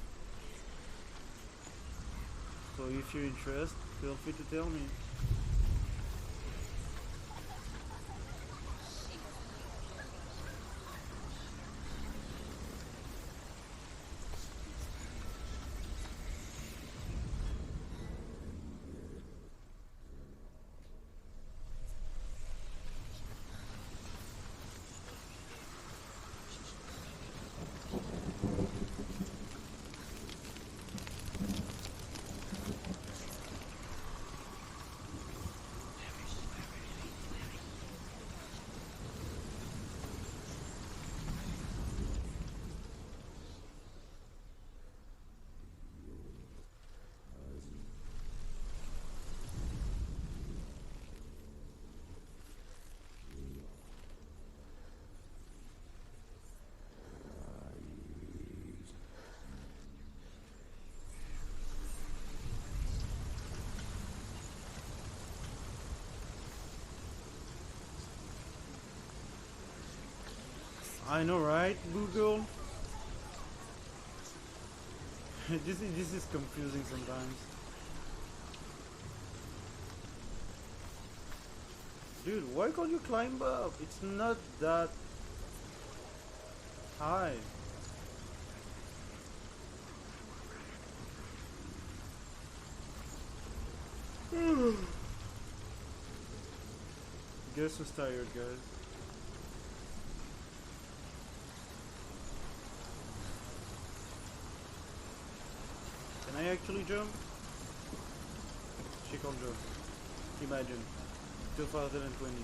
So if you're interested, feel free to tell me. I know, right, Google? This is confusing sometimes. Dude, why can't you climb up? It's not that high. Guess who's tired, guys? Can I actually jump? She can't jump. Imagine. 2020.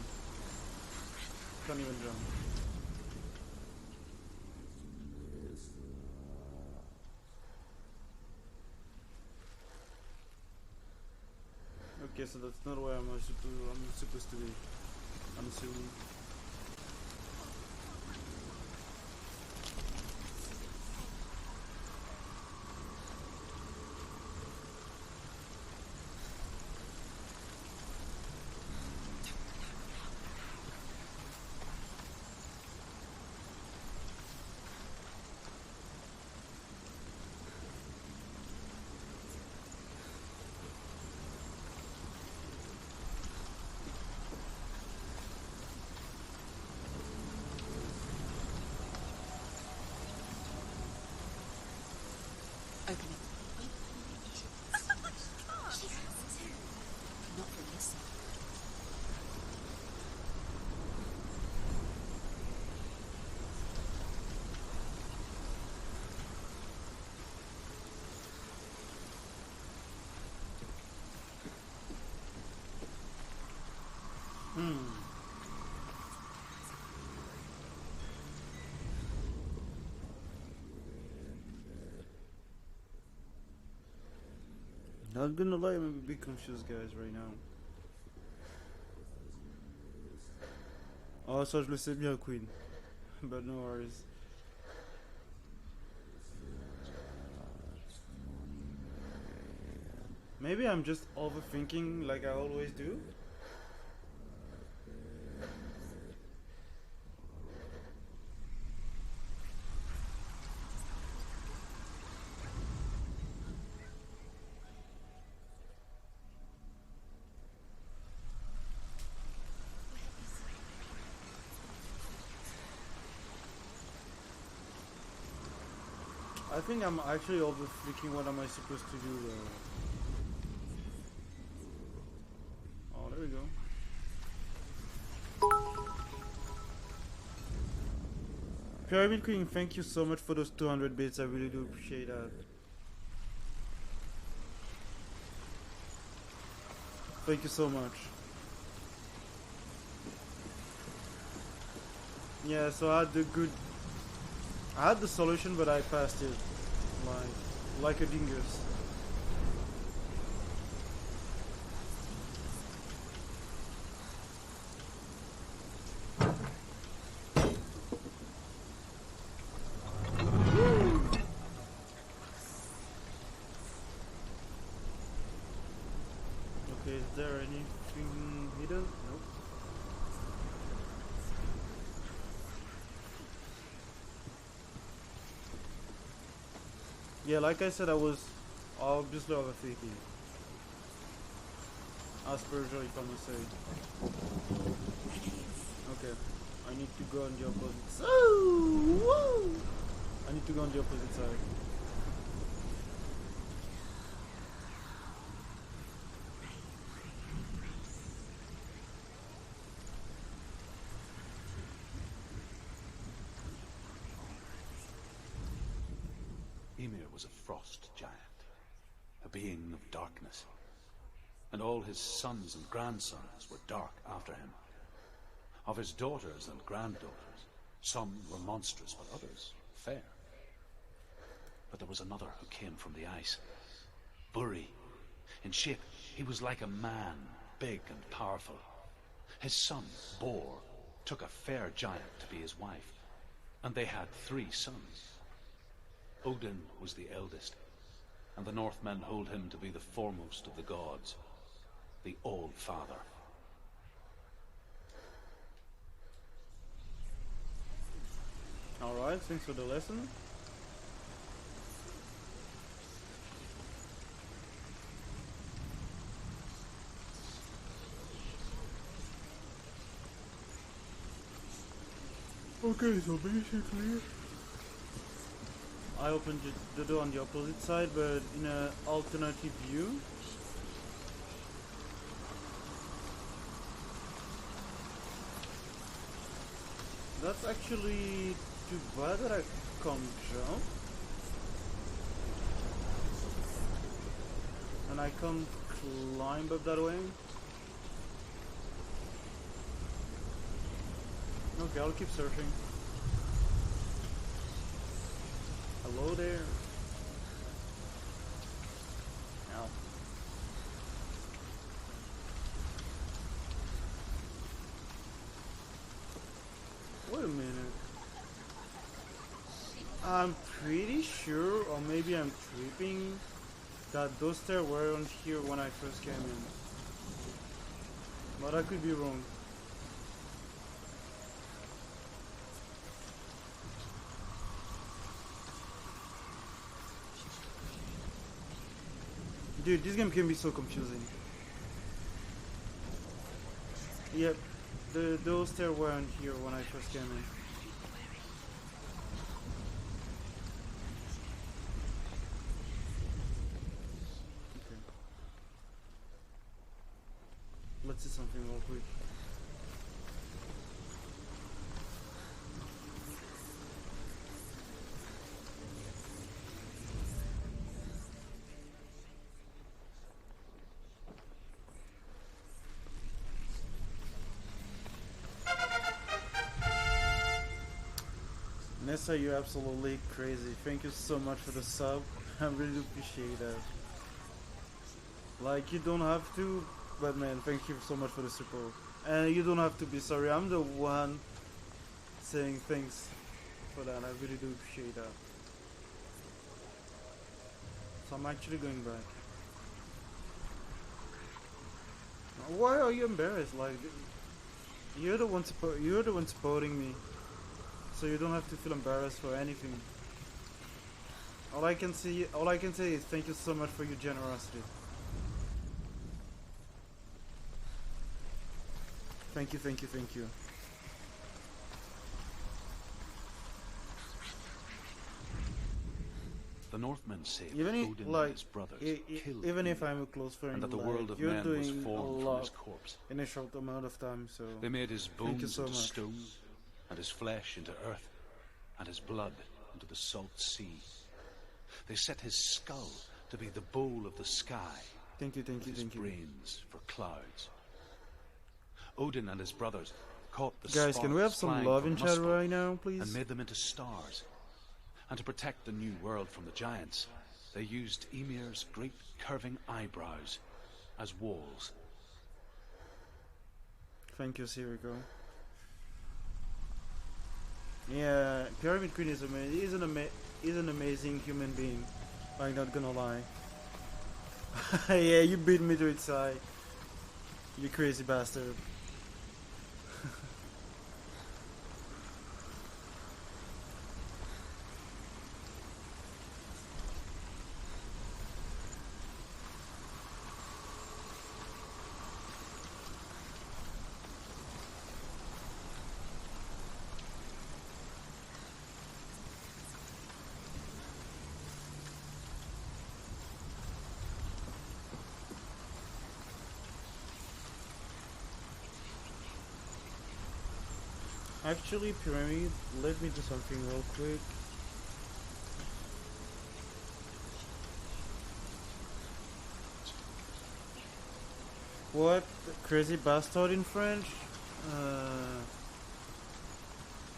Can't even jump. Okay, so that's not where I'm supposed to be. I'm assuming. Open it. Not from this side. Not gonna lie, I'm a bit confused, guys, right now. Oh, ça je le sais bien, Queen. But no worries. Maybe I'm just overthinking like I always do. I think I'm actually overthinking what am I supposed to do though. Pyramid King, thank you so much for those 200 bits. I really do appreciate that. Thank you so much. Yeah, so I had the solution, but I passed it like a dingus. Okay, is there anything hidden? Nope. Yeah, like I said, I was obviously overthinking. As per usual, if I must say. Okay, I need to go on the opposite side. Woo! I need to go on the opposite side. Ymir was a frost giant, a being of darkness, and all his sons and grandsons were dark after him. Of his daughters and granddaughters, some were monstrous, but others fair. But there was another who came from the ice, Buri. In shape, he was like a man, big and powerful. His son, Bor, took a fair giant to be his wife, and they had 3 sons. Odin was the eldest, and the Northmen hold him to be the foremost of the gods, the All-Father. Alright, thanks for the lesson. Okay, so basically I opened the door on the opposite side, but in an alternative view. That's actually too bad that I can't jump. And I can't climb up that way. Okay, I'll keep searching. Hello there. Ow. Wait a minute. I'm pretty sure, or maybe I'm tripping, that those stairs weren't here when I first came in. But I could be wrong. Dude, this game can be so confusing. Yep, those stairs weren't here when I first came in. Okay. Let's see something real quick. Nessa, you're absolutely crazy. Thank you so much for the sub. I really appreciate that. Like, you don't have to, but man, thank you so much for the support. And you don't have to be sorry. I'm the one saying thanks for that. I really do appreciate that. So I'm actually going back. Why are you embarrassed? Like, you're the one supporting me. So you don't have to feel embarrassed for anything. All I can say is thank you so much for your generosity. Thank you, thank you, thank you. The Northmen say Even that if, Odin like, and his brothers killed even if Ymir, I'm a close friend, and that the like, world of you're men was doing a formed from lot his corpse. in a short amount of time. So They made his thank you bones so into much. stone and his flesh into earth, and his blood into the salt sea. They set his skull to be the bowl of the sky, Thank you, his thank you. brains for clouds. Odin and his brothers caught the Guys, can we have sparks some flying love from in chat Muspel right now, please? and made them into stars. And to protect the new world from the giants, they used Ymir's great curving eyebrows as walls. Thank you, Siriko. Yeah, Pyramid Queen is amazing. He's an amazing human being. I'm not gonna lie. Yeah, you beat me to its side. You crazy bastard. Actually, Pyramid, let me do something real quick. What? Crazy bastard in French?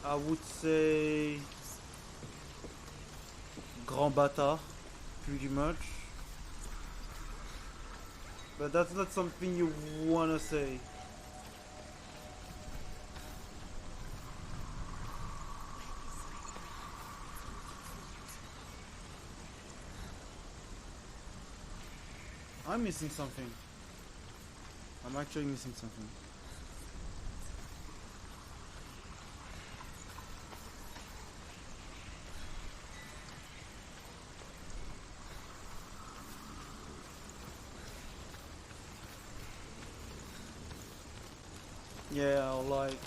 I would say grand bâtard, pretty much. But that's not something you wanna say. I'm missing something. I'm actually missing something. Yeah, like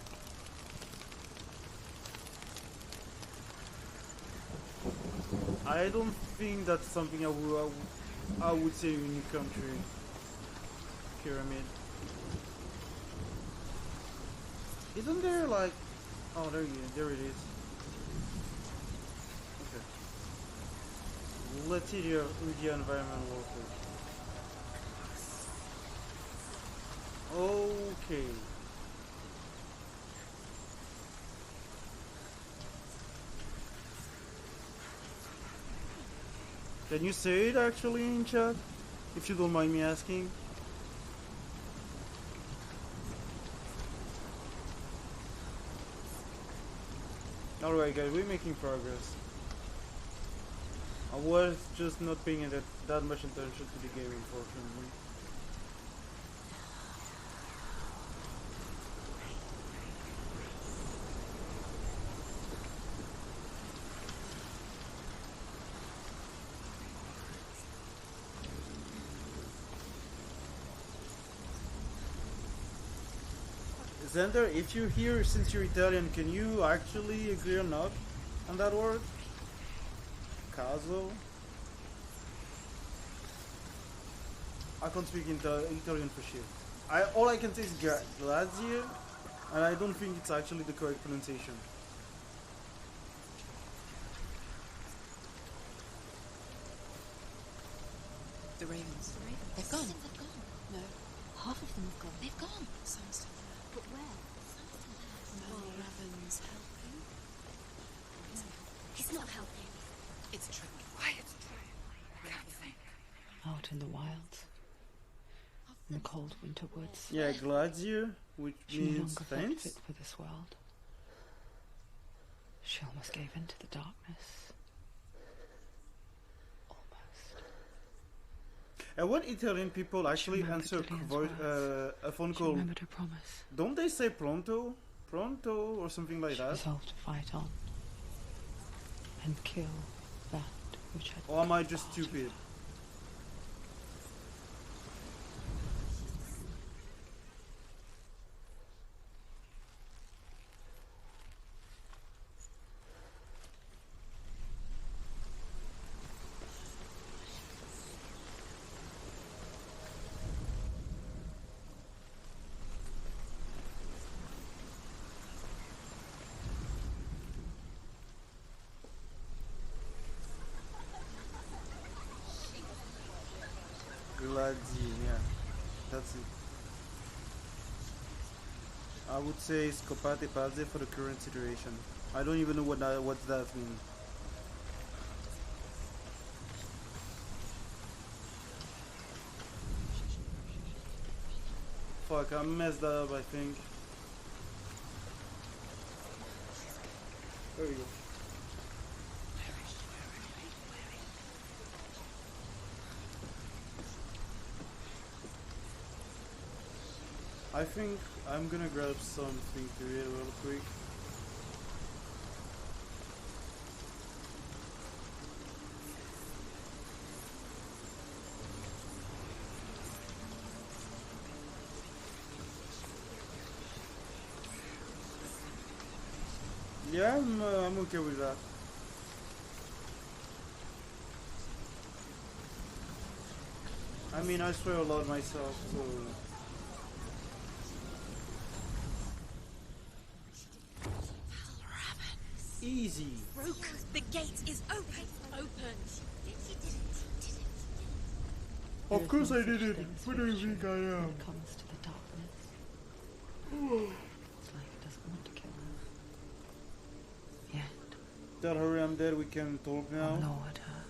I don't think that's something I would say in your country. Pyramid. Isn't there like oh there it is. Okay. Let's see the environment real quick. Okay. Can you say it actually in chat? If you don't mind me asking. Alright guys, we're making progress. I was just not paying that much attention to the game, unfortunately. Xander, if you're here, since you're Italian, can you actually agree or not on that word? Caso? I can't speak Italian for shit. All I can say is grazie, and I don't think it's actually the correct pronunciation. The ravens. They've gone. They've gone. No. Half of them have gone. They've gone. Some still there. But where? Some still there. No, Raven's helping. He's not helping. It's a trick. Quiet. I can't think. Out in the wilds. In the cold winter woods. Yeah, gladzie, which She no means longer felt thanks. fit for this world. She almost gave in to the darkness. Almost. And when Italian people actually remembered answer Lillian's a phone She call, remembered her promise. don't they say pronto? Pronto or something like She that? resolved to fight on. And kill that which had Or am I just part of stupid? her. Gladzi, yeah, that's it. I would say Scopate Pazze for the current situation. I don't even know what that means. Fuck, I messed that up, I think. There we go. I think I'm gonna grab something to eat real quick. Yeah, I'm okay with that. I mean, I swear a lot myself, so... Easy. Rook, the gate is open. Open. She did it. Of course I did it. What do you think I am? When it comes to the darkness, it's like it doesn't want to kill her. Yet, Tell her I'm dead, we can talk now. lowered her,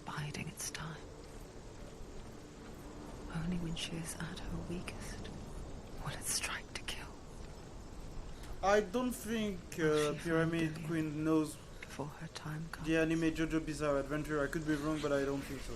biding its time. Only when she is at her weakest will it strike to kill. I don't think Pyramid Queen knows Before her time comes. the anime JoJo Bizarre Adventure. I could be wrong, but I don't think so.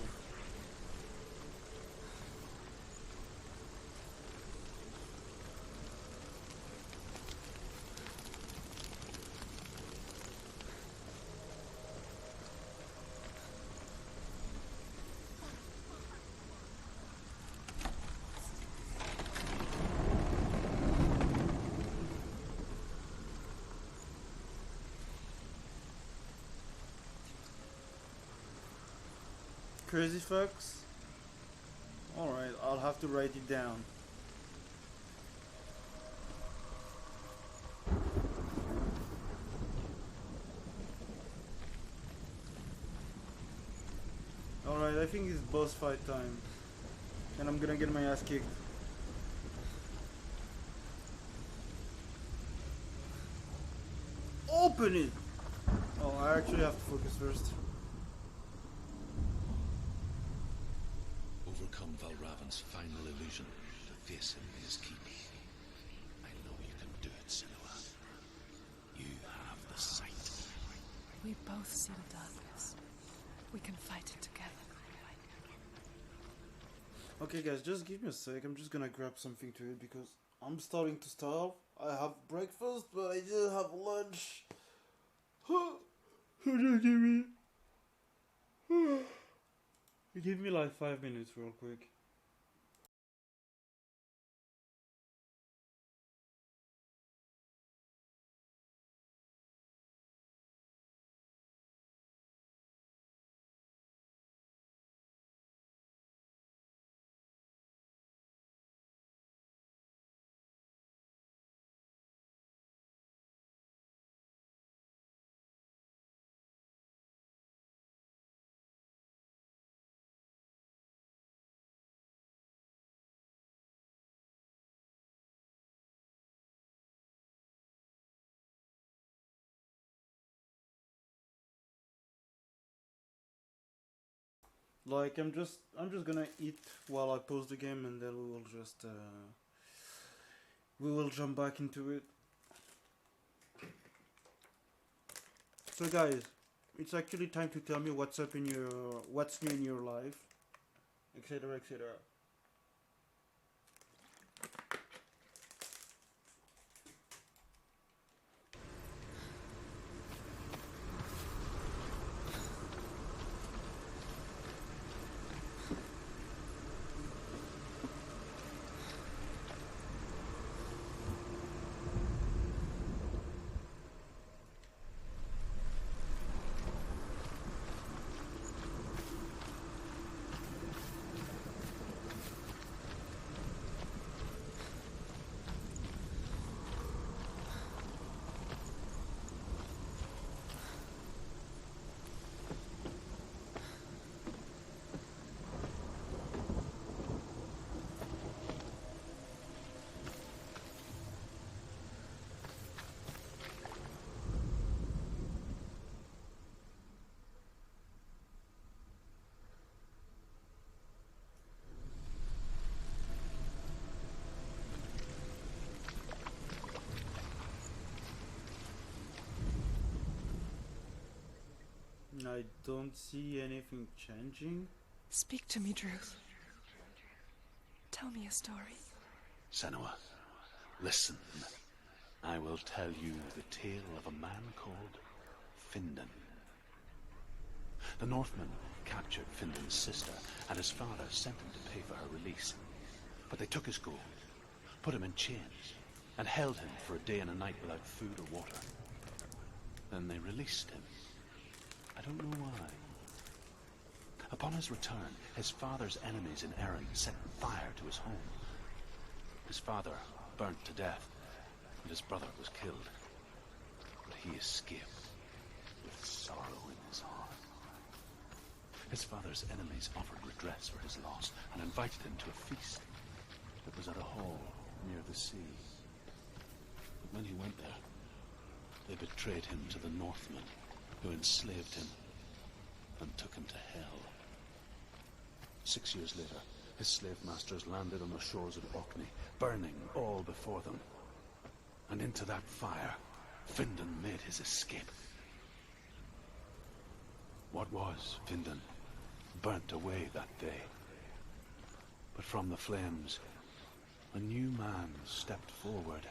Crazy Fox? Alright, I'll have to write it down. Alright, I think it's boss fight time. And I'm gonna get my ass kicked. Open it! Oh, I actually have to focus first. Overcome Valravan's final illusion to face him in his keep. I know you can do it, Senua. You have the sight. We both see the darkness. We can fight it together. Okay guys, just give me a sec. I'm just gonna grab something to eat because I'm starting to starve. I have breakfast, but I didn't have lunch. Just give me like 5 minutes real quick. Like I'm just gonna eat while I pause the game, and then we will jump back into it. So guys, it's actually time to tell me what's new in your life, etc., etc. I don't see anything changing. Speak to me, Druth. Tell me a story. Senua, listen. I will tell you the tale of a man called Findan. The Northmen captured Findan's sister, and his father sent him to pay for her release. But they took his gold, put him in chains, and held him for a day and a night without food or water. Then they released him. I don't know why. Upon his return, his father's enemies in Erin set fire to his home. His father burnt to death, and his brother was killed. But he escaped with sorrow in his heart. His father's enemies offered redress for his loss and invited him to a feast. It was at a hall near the sea. But when he went there, they betrayed him to the Northmen, who enslaved him and took him to hell. 6 years later, his slave masters landed on the shores of Orkney, burning all before them. And into that fire, Findan made his escape. What was Findan burnt away that day. But from the flames, a new man stepped forward,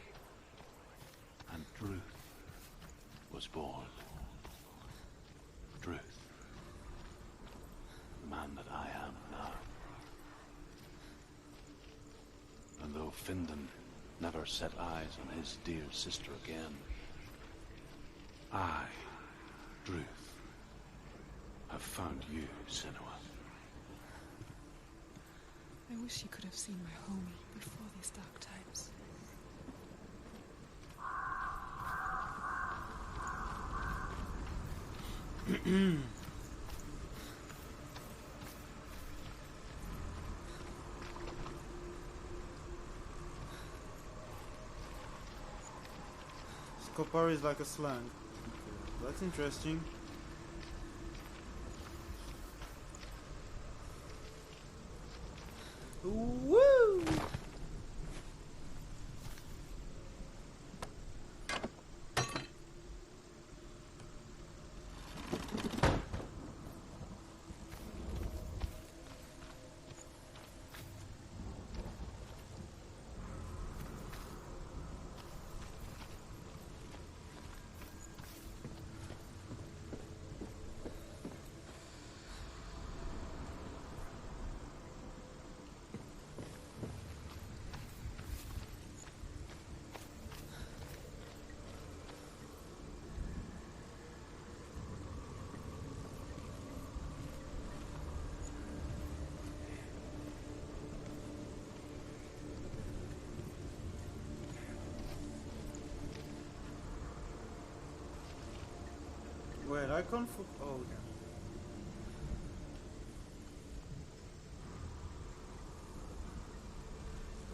and Druth was born. Druth, the man that I am now. And though Findan never set eyes on his dear sister again, I, Druth, have found you, Senua. I wish you could have seen my home before these dark times. Skopari is like a slang. Okay, that's interesting. Woo! Wait, I can't. Oh,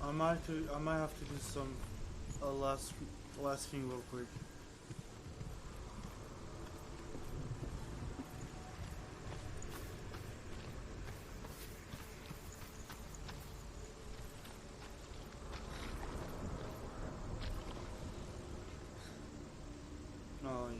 I might have to do some last thing real quick. Oh yeah.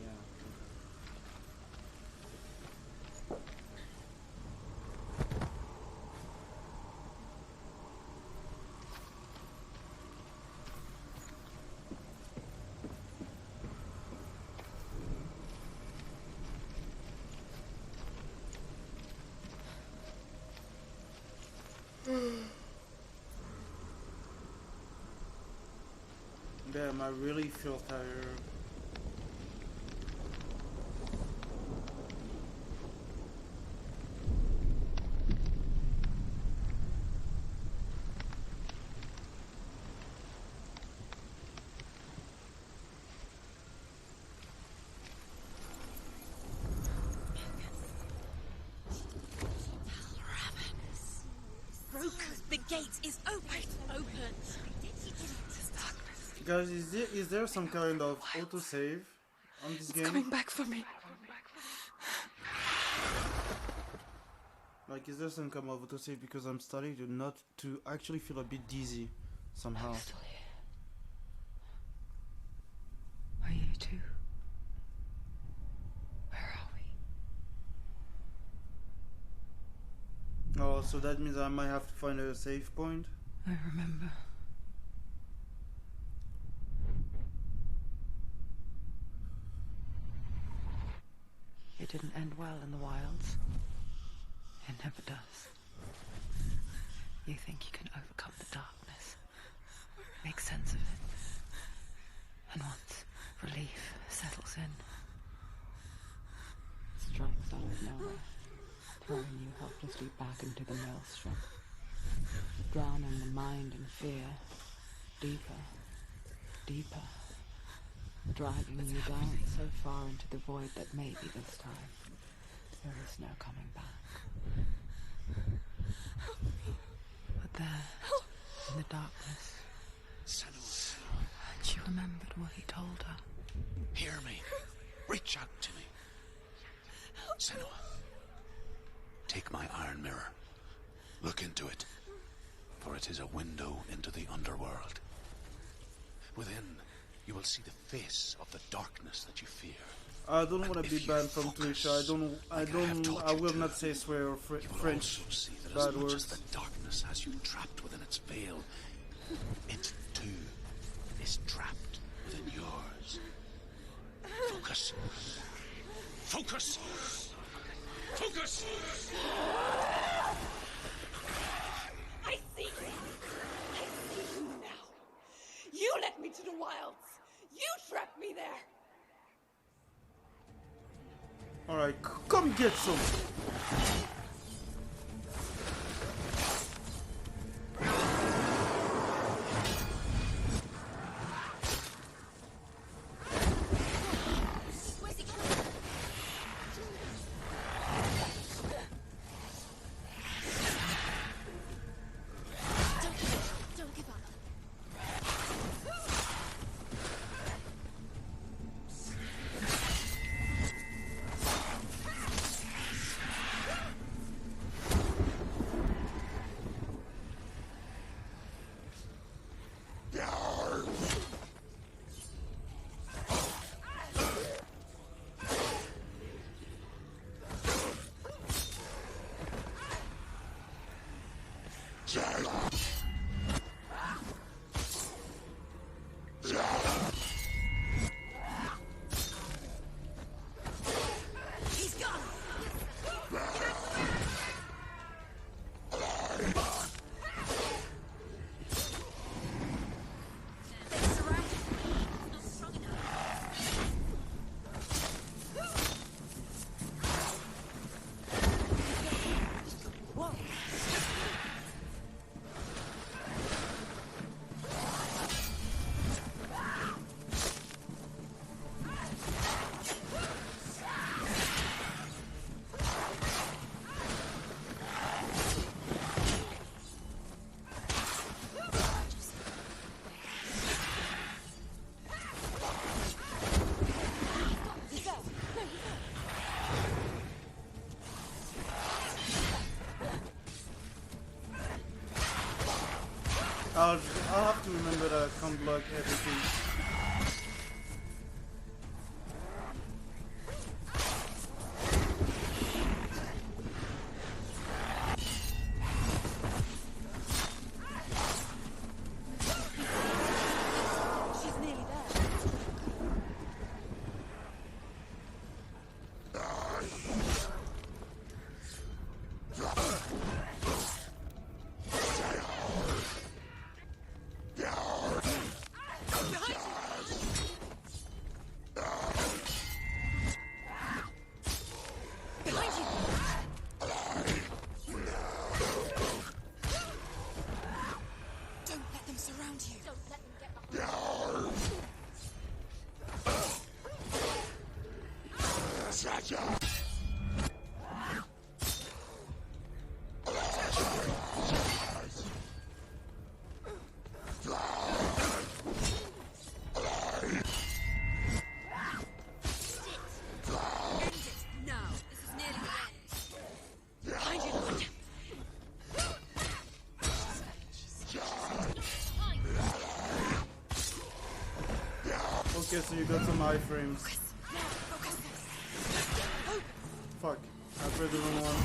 Damn, I really feel tired. The gate is open. Open. Guys, is there some kind of autosave on this game? Coming back for me. Like, is there some kind of autosave? Because I'm starting to actually feel a bit dizzy somehow. I'm still here. Are you too? Where are we? Oh, so that means I might have to find a save point. I remember. It didn't end well in the wilds. It never does. You think you can overcome the darkness, make sense of it, and once relief settles in, it strikes out of nowhere, throwing you helplessly back into the maelstrom, drowning the mind in fear, deeper, deeper, driving you down so far into the void that maybe this time there is no coming back. But there, in the darkness, she remembered what he told her. Hear me. Reach out to me. Senua, take my iron mirror. Look into it, for it is a window into the underworld. Within, you will see the face of the darkness that you fear. I don't want to be banned from Twitch. I will not say swear or French bad words. The darkness has you trapped within its veil. It too is trapped within yours. Focus. Focus. Focus. I see you. I see you now. You led me to the wilds. You trapped me there. Alright, come get some. Where's he going? Don't give up. He's gone. They're surrounded. Not strong enough. Whoa. I'll have to remember that I can't block everything. She's nearly there. Behind you. Don't let them surround you. Don't let them get behind. End it now. This is nearly the end. Behind you. Okay, so you got some iframes. Fuck, I pressed the wrong one.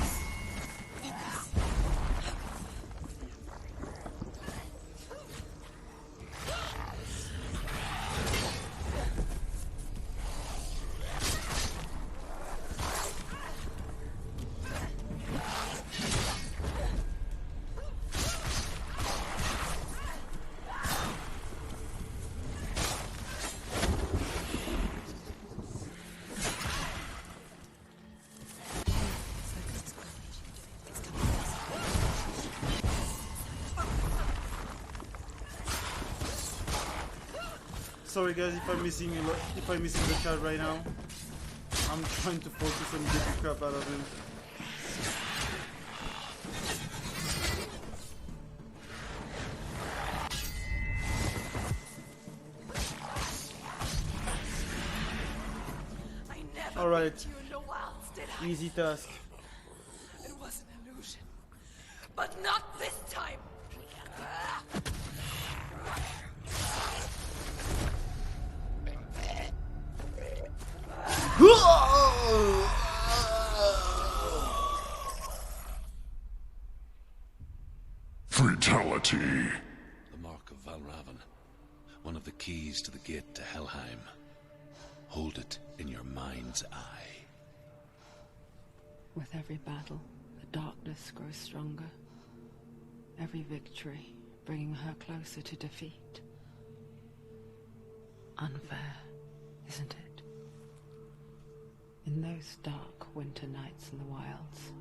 Sorry guys if I'm missing the chat right now. I'm trying to focus on getting crap out of him. Alright. Easy task. It was an illusion. But not this time. Fatality. The mark of Valravn. One of the keys to the gate to Helheim. Hold it in your mind's eye. With every battle, the darkness grows stronger. Every victory bringing her closer to defeat. Unfair, isn't it? In those dark winter nights in the wilds,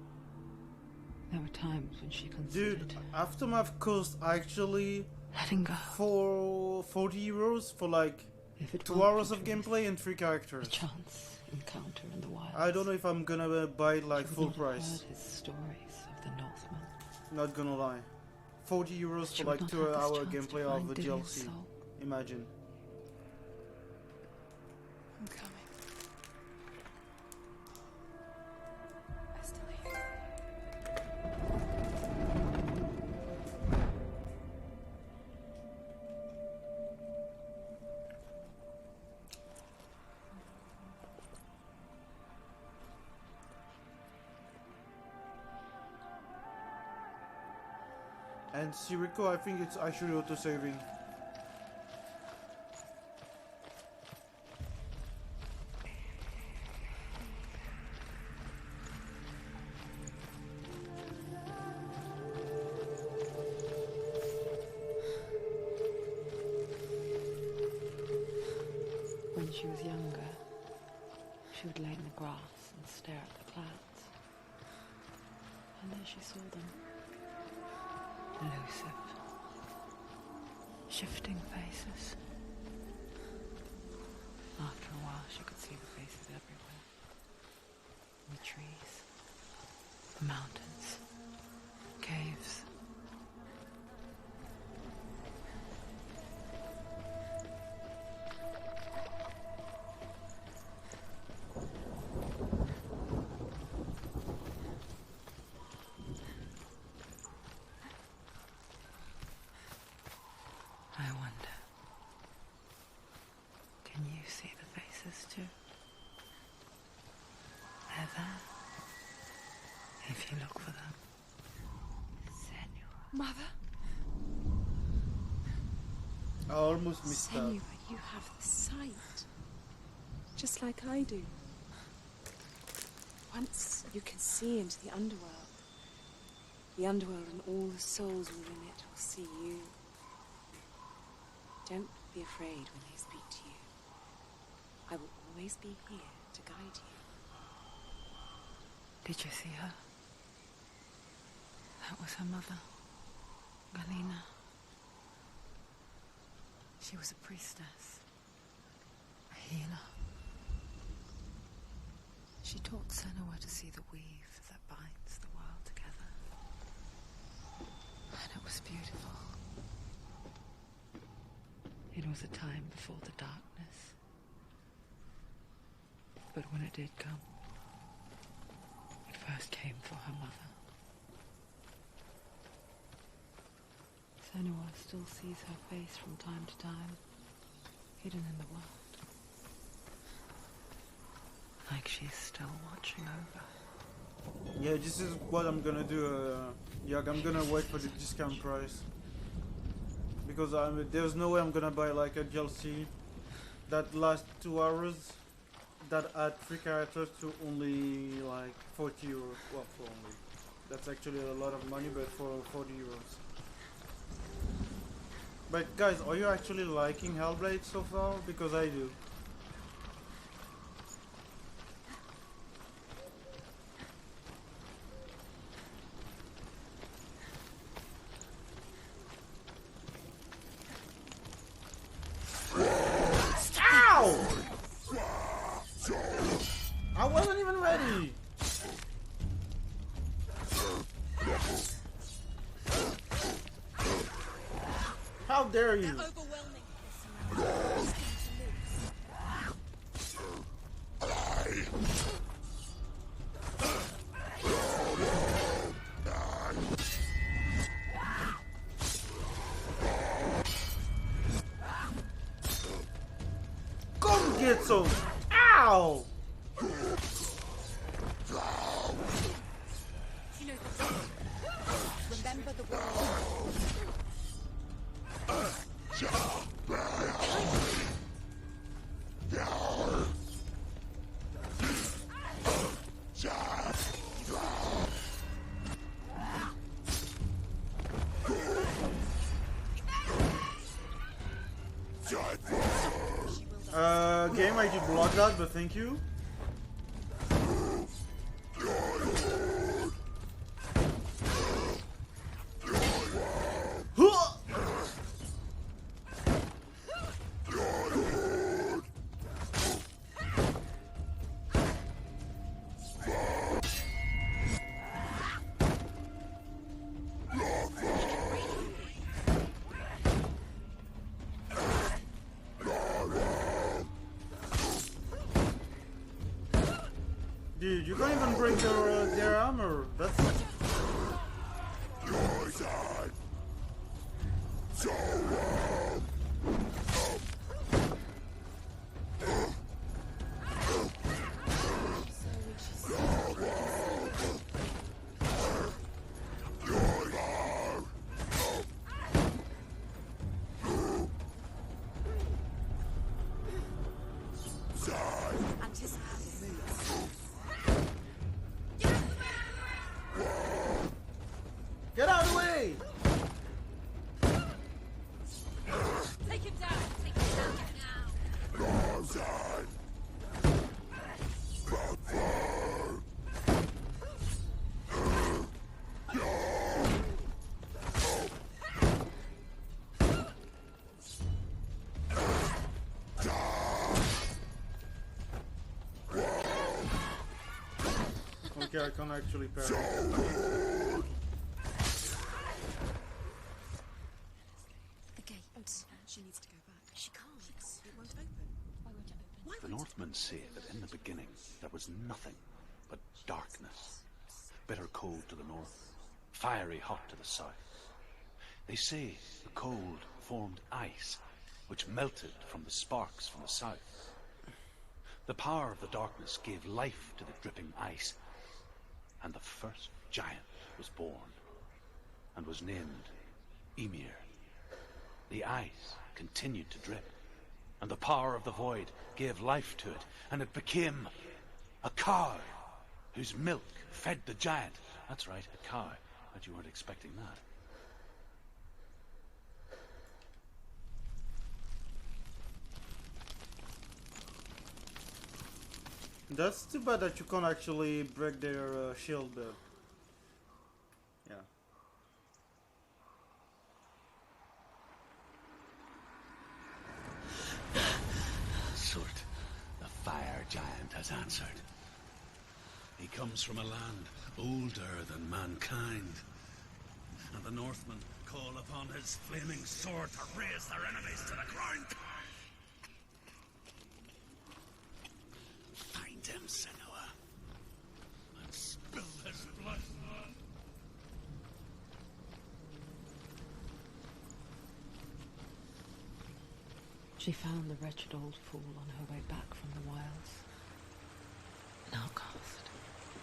there were times when she considered... Dude, Aftermath cost actually... letting go. For 40 euros for like 2 hours of gameplay and 3 characters. A chance encounter in the wild. I don't know if I'm gonna buy it like full Heard price. his stories of the Northmen. Not gonna lie. 40 euros She for would like not 2 have this hour chance to gameplay of find a Dillia's DLC. soul. Imagine. I'm coming. I still hear you. And Siriko, I think it's actually auto-saving. When she was younger, she would lay in the grass and stare at the clouds. And then she saw them. Elusive. Shifting faces. After a while, she could see the faces everywhere. In the trees, the mountains, caves. I wonder, can you see the faces too? They're there, if you look for them. Senua. Mother? I almost missed that. Senua, you have the sight. Just like I do. Once you can see into the underworld. The underworld and all the souls within it will see you. Don't be afraid when they speak to you. I will always be here to guide you. Did you see her? That was her mother, Galena. She was a priestess, a healer. She taught Senua to see the weave that binds the world together. And it was beautiful. It was a time before the darkness. But when it did come, it first came for her mother. Senua still sees her face from time to time, hidden in the world. Like she's still watching over. Yeah, this is what I'm gonna do. Yeah, I'm gonna wait for the discount price. Because there's no way I'm gonna buy like a DLC that lasts 2 hours that add 3 characters to only like 40 euros. Well, for only. That's actually a lot of money, but for 40 euros. But guys, are you actually liking Hellblade so far? Because I do. How dare you? They're overwhelming. Come get some. Ow! You know the drill. Remember the word. Game, I did block that, but thank you. Huh! Dude, you can't even break their armor. That's get out of the way! Take him down. Take him down now. Okay, I can't actually parry. The gate. She needs to go back. She can't. It won't open. Why won't it open? Why The won't Northmen say that in the beginning there was nothing but darkness. Bitter cold to the north, fiery hot to the south. They say the cold formed ice, which melted from the sparks from the south. The power of the darkness gave life to the dripping ice, and the first giant was born, and was named Ymir. The ice continued to drip, and the power of the void gave life to it, and it became a cow whose milk fed the giant. That's right, a cow. Bet you weren't expecting that. That's too bad that you can't actually break their shield though. Yeah. Surt, the fire giant, has answered. He comes from a land older than mankind, and the Northmen call upon his flaming sword to raise their enemies to the ground. Find him, Senua, and spill his blood. She found the wretched old fool on her way back from the wilds. An outcast,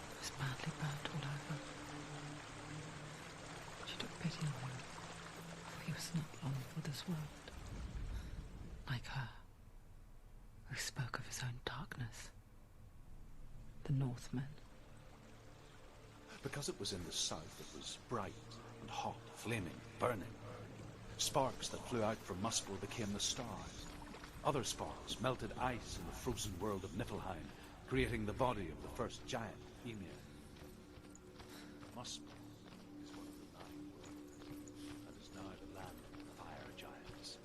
who was badly burnt all over. She took pity on him, for he was not long for this world. Like her, who spoke of his own darkness. The Northmen. Because it was in the south, it was bright and hot, flaming, burning. Sparks that flew out from Muspel became the stars. Other sparks melted ice in the frozen world of Niflheim, creating the body of the first giant, Ymir. Muspel is one of the 9 worlds, and is now the land of the fire giants.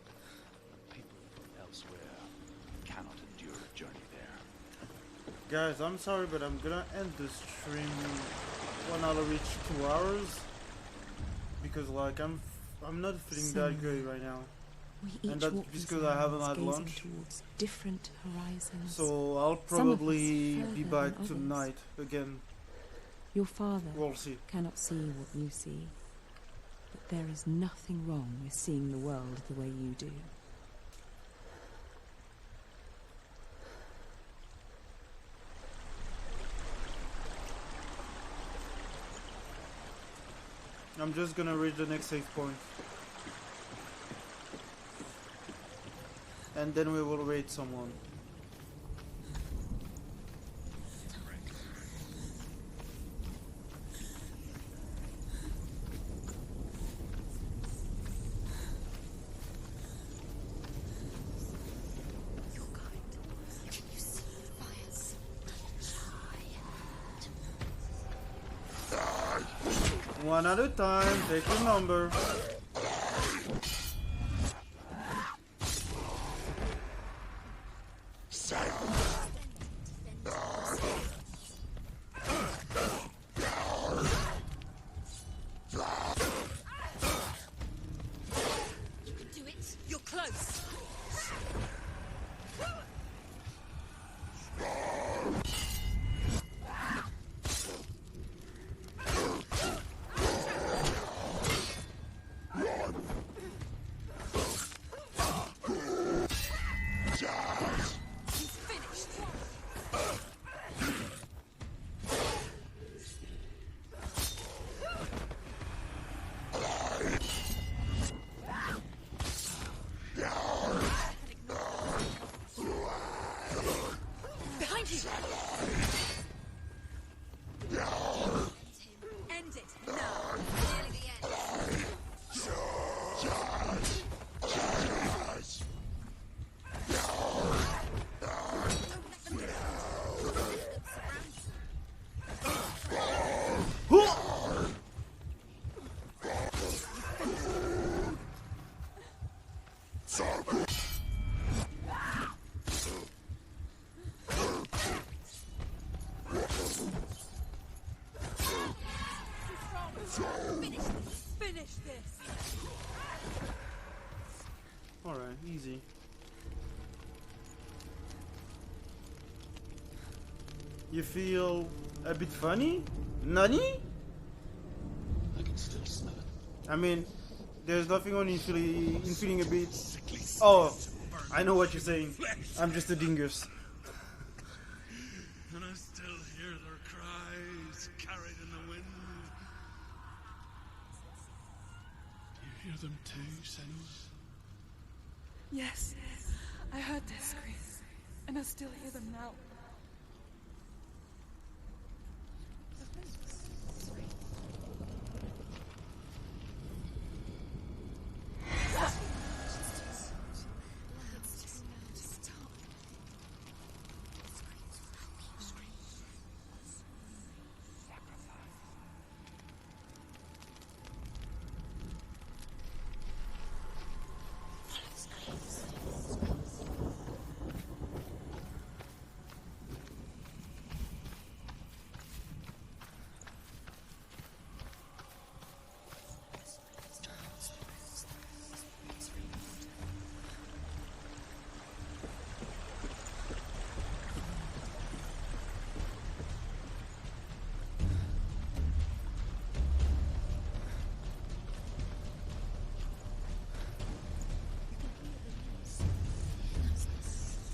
And people from elsewhere cannot endure a journey there. Guys, I'm sorry, but I'm gonna end the stream when I reach 2 hours. Because like I'm not feeling that great right now. We And each that's walk because these I haven't lands, had gazing lunch. towards different horizons. So I'll Some of us probably further be than back others. tonight again. Your father We'll see. cannot see what you see, but there is nothing wrong with seeing the world the way you do. I'm just gonna reach the next save point. And then we will raid someone. One at a time, take your number. Do it. You're close. He's finished. Behind you. End it now. Nearly the end. Finish this. Alright, easy. You feel a bit funny? Nani? I can still smell it. I mean, there's nothing wrong in feeling a bit... Oh, I know what you're saying. I'm just a dingus. And I still hear their cries carried in the wind. You hear them too, Senua? Yes, I heard their screams, and I still hear them now.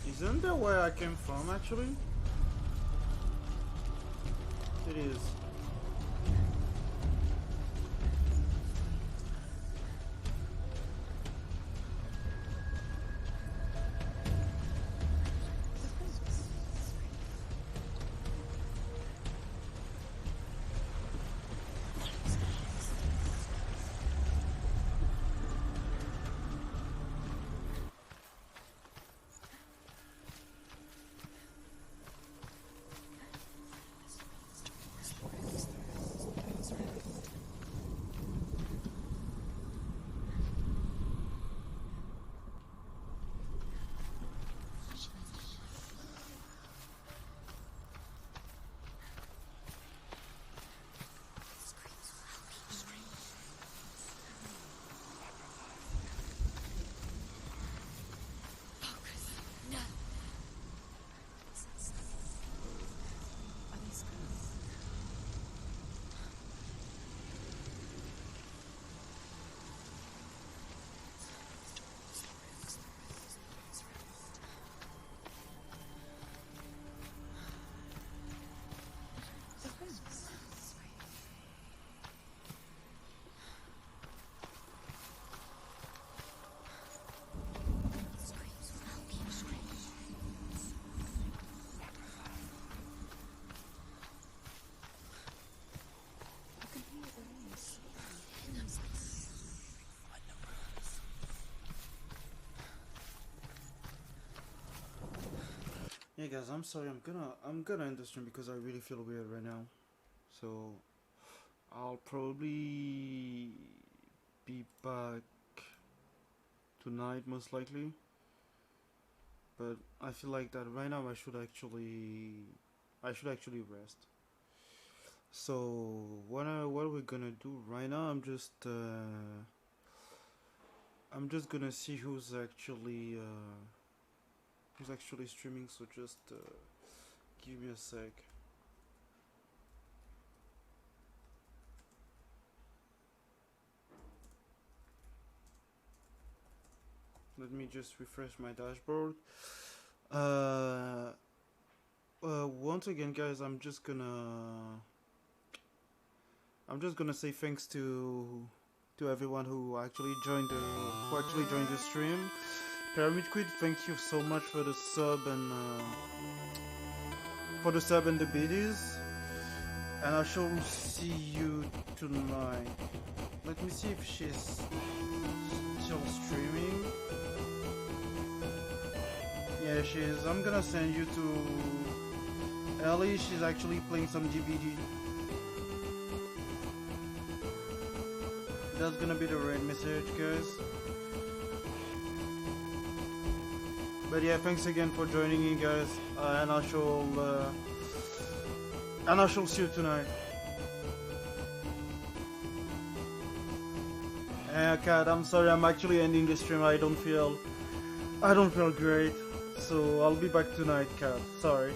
Isn't that where I came from, actually? It is. Yeah, guys, I'm sorry. I'm gonna end the stream because I really feel weird right now. So I'll probably be back tonight, most likely. But I feel like that right now I should actually rest. So what are we gonna do right now? I'm just gonna see who's actually streaming. So just give me a sec. Let me just refresh my dashboard. Once again, guys, I'm just gonna say thanks to everyone who actually joined the stream. Pyramid Quid, thank you so much for the sub and the biddies. And I shall see you tonight. Let me see if she's still streaming. Yeah, she is. I'm gonna send you to Ellie. She's actually playing some DVD. That's gonna be the right message, guys. But yeah, thanks again for joining in, guys. And I shall see you tonight. Kat, I'm sorry. I'm actually ending the stream. I don't feel great. So I'll be back tonight, Kat. Sorry.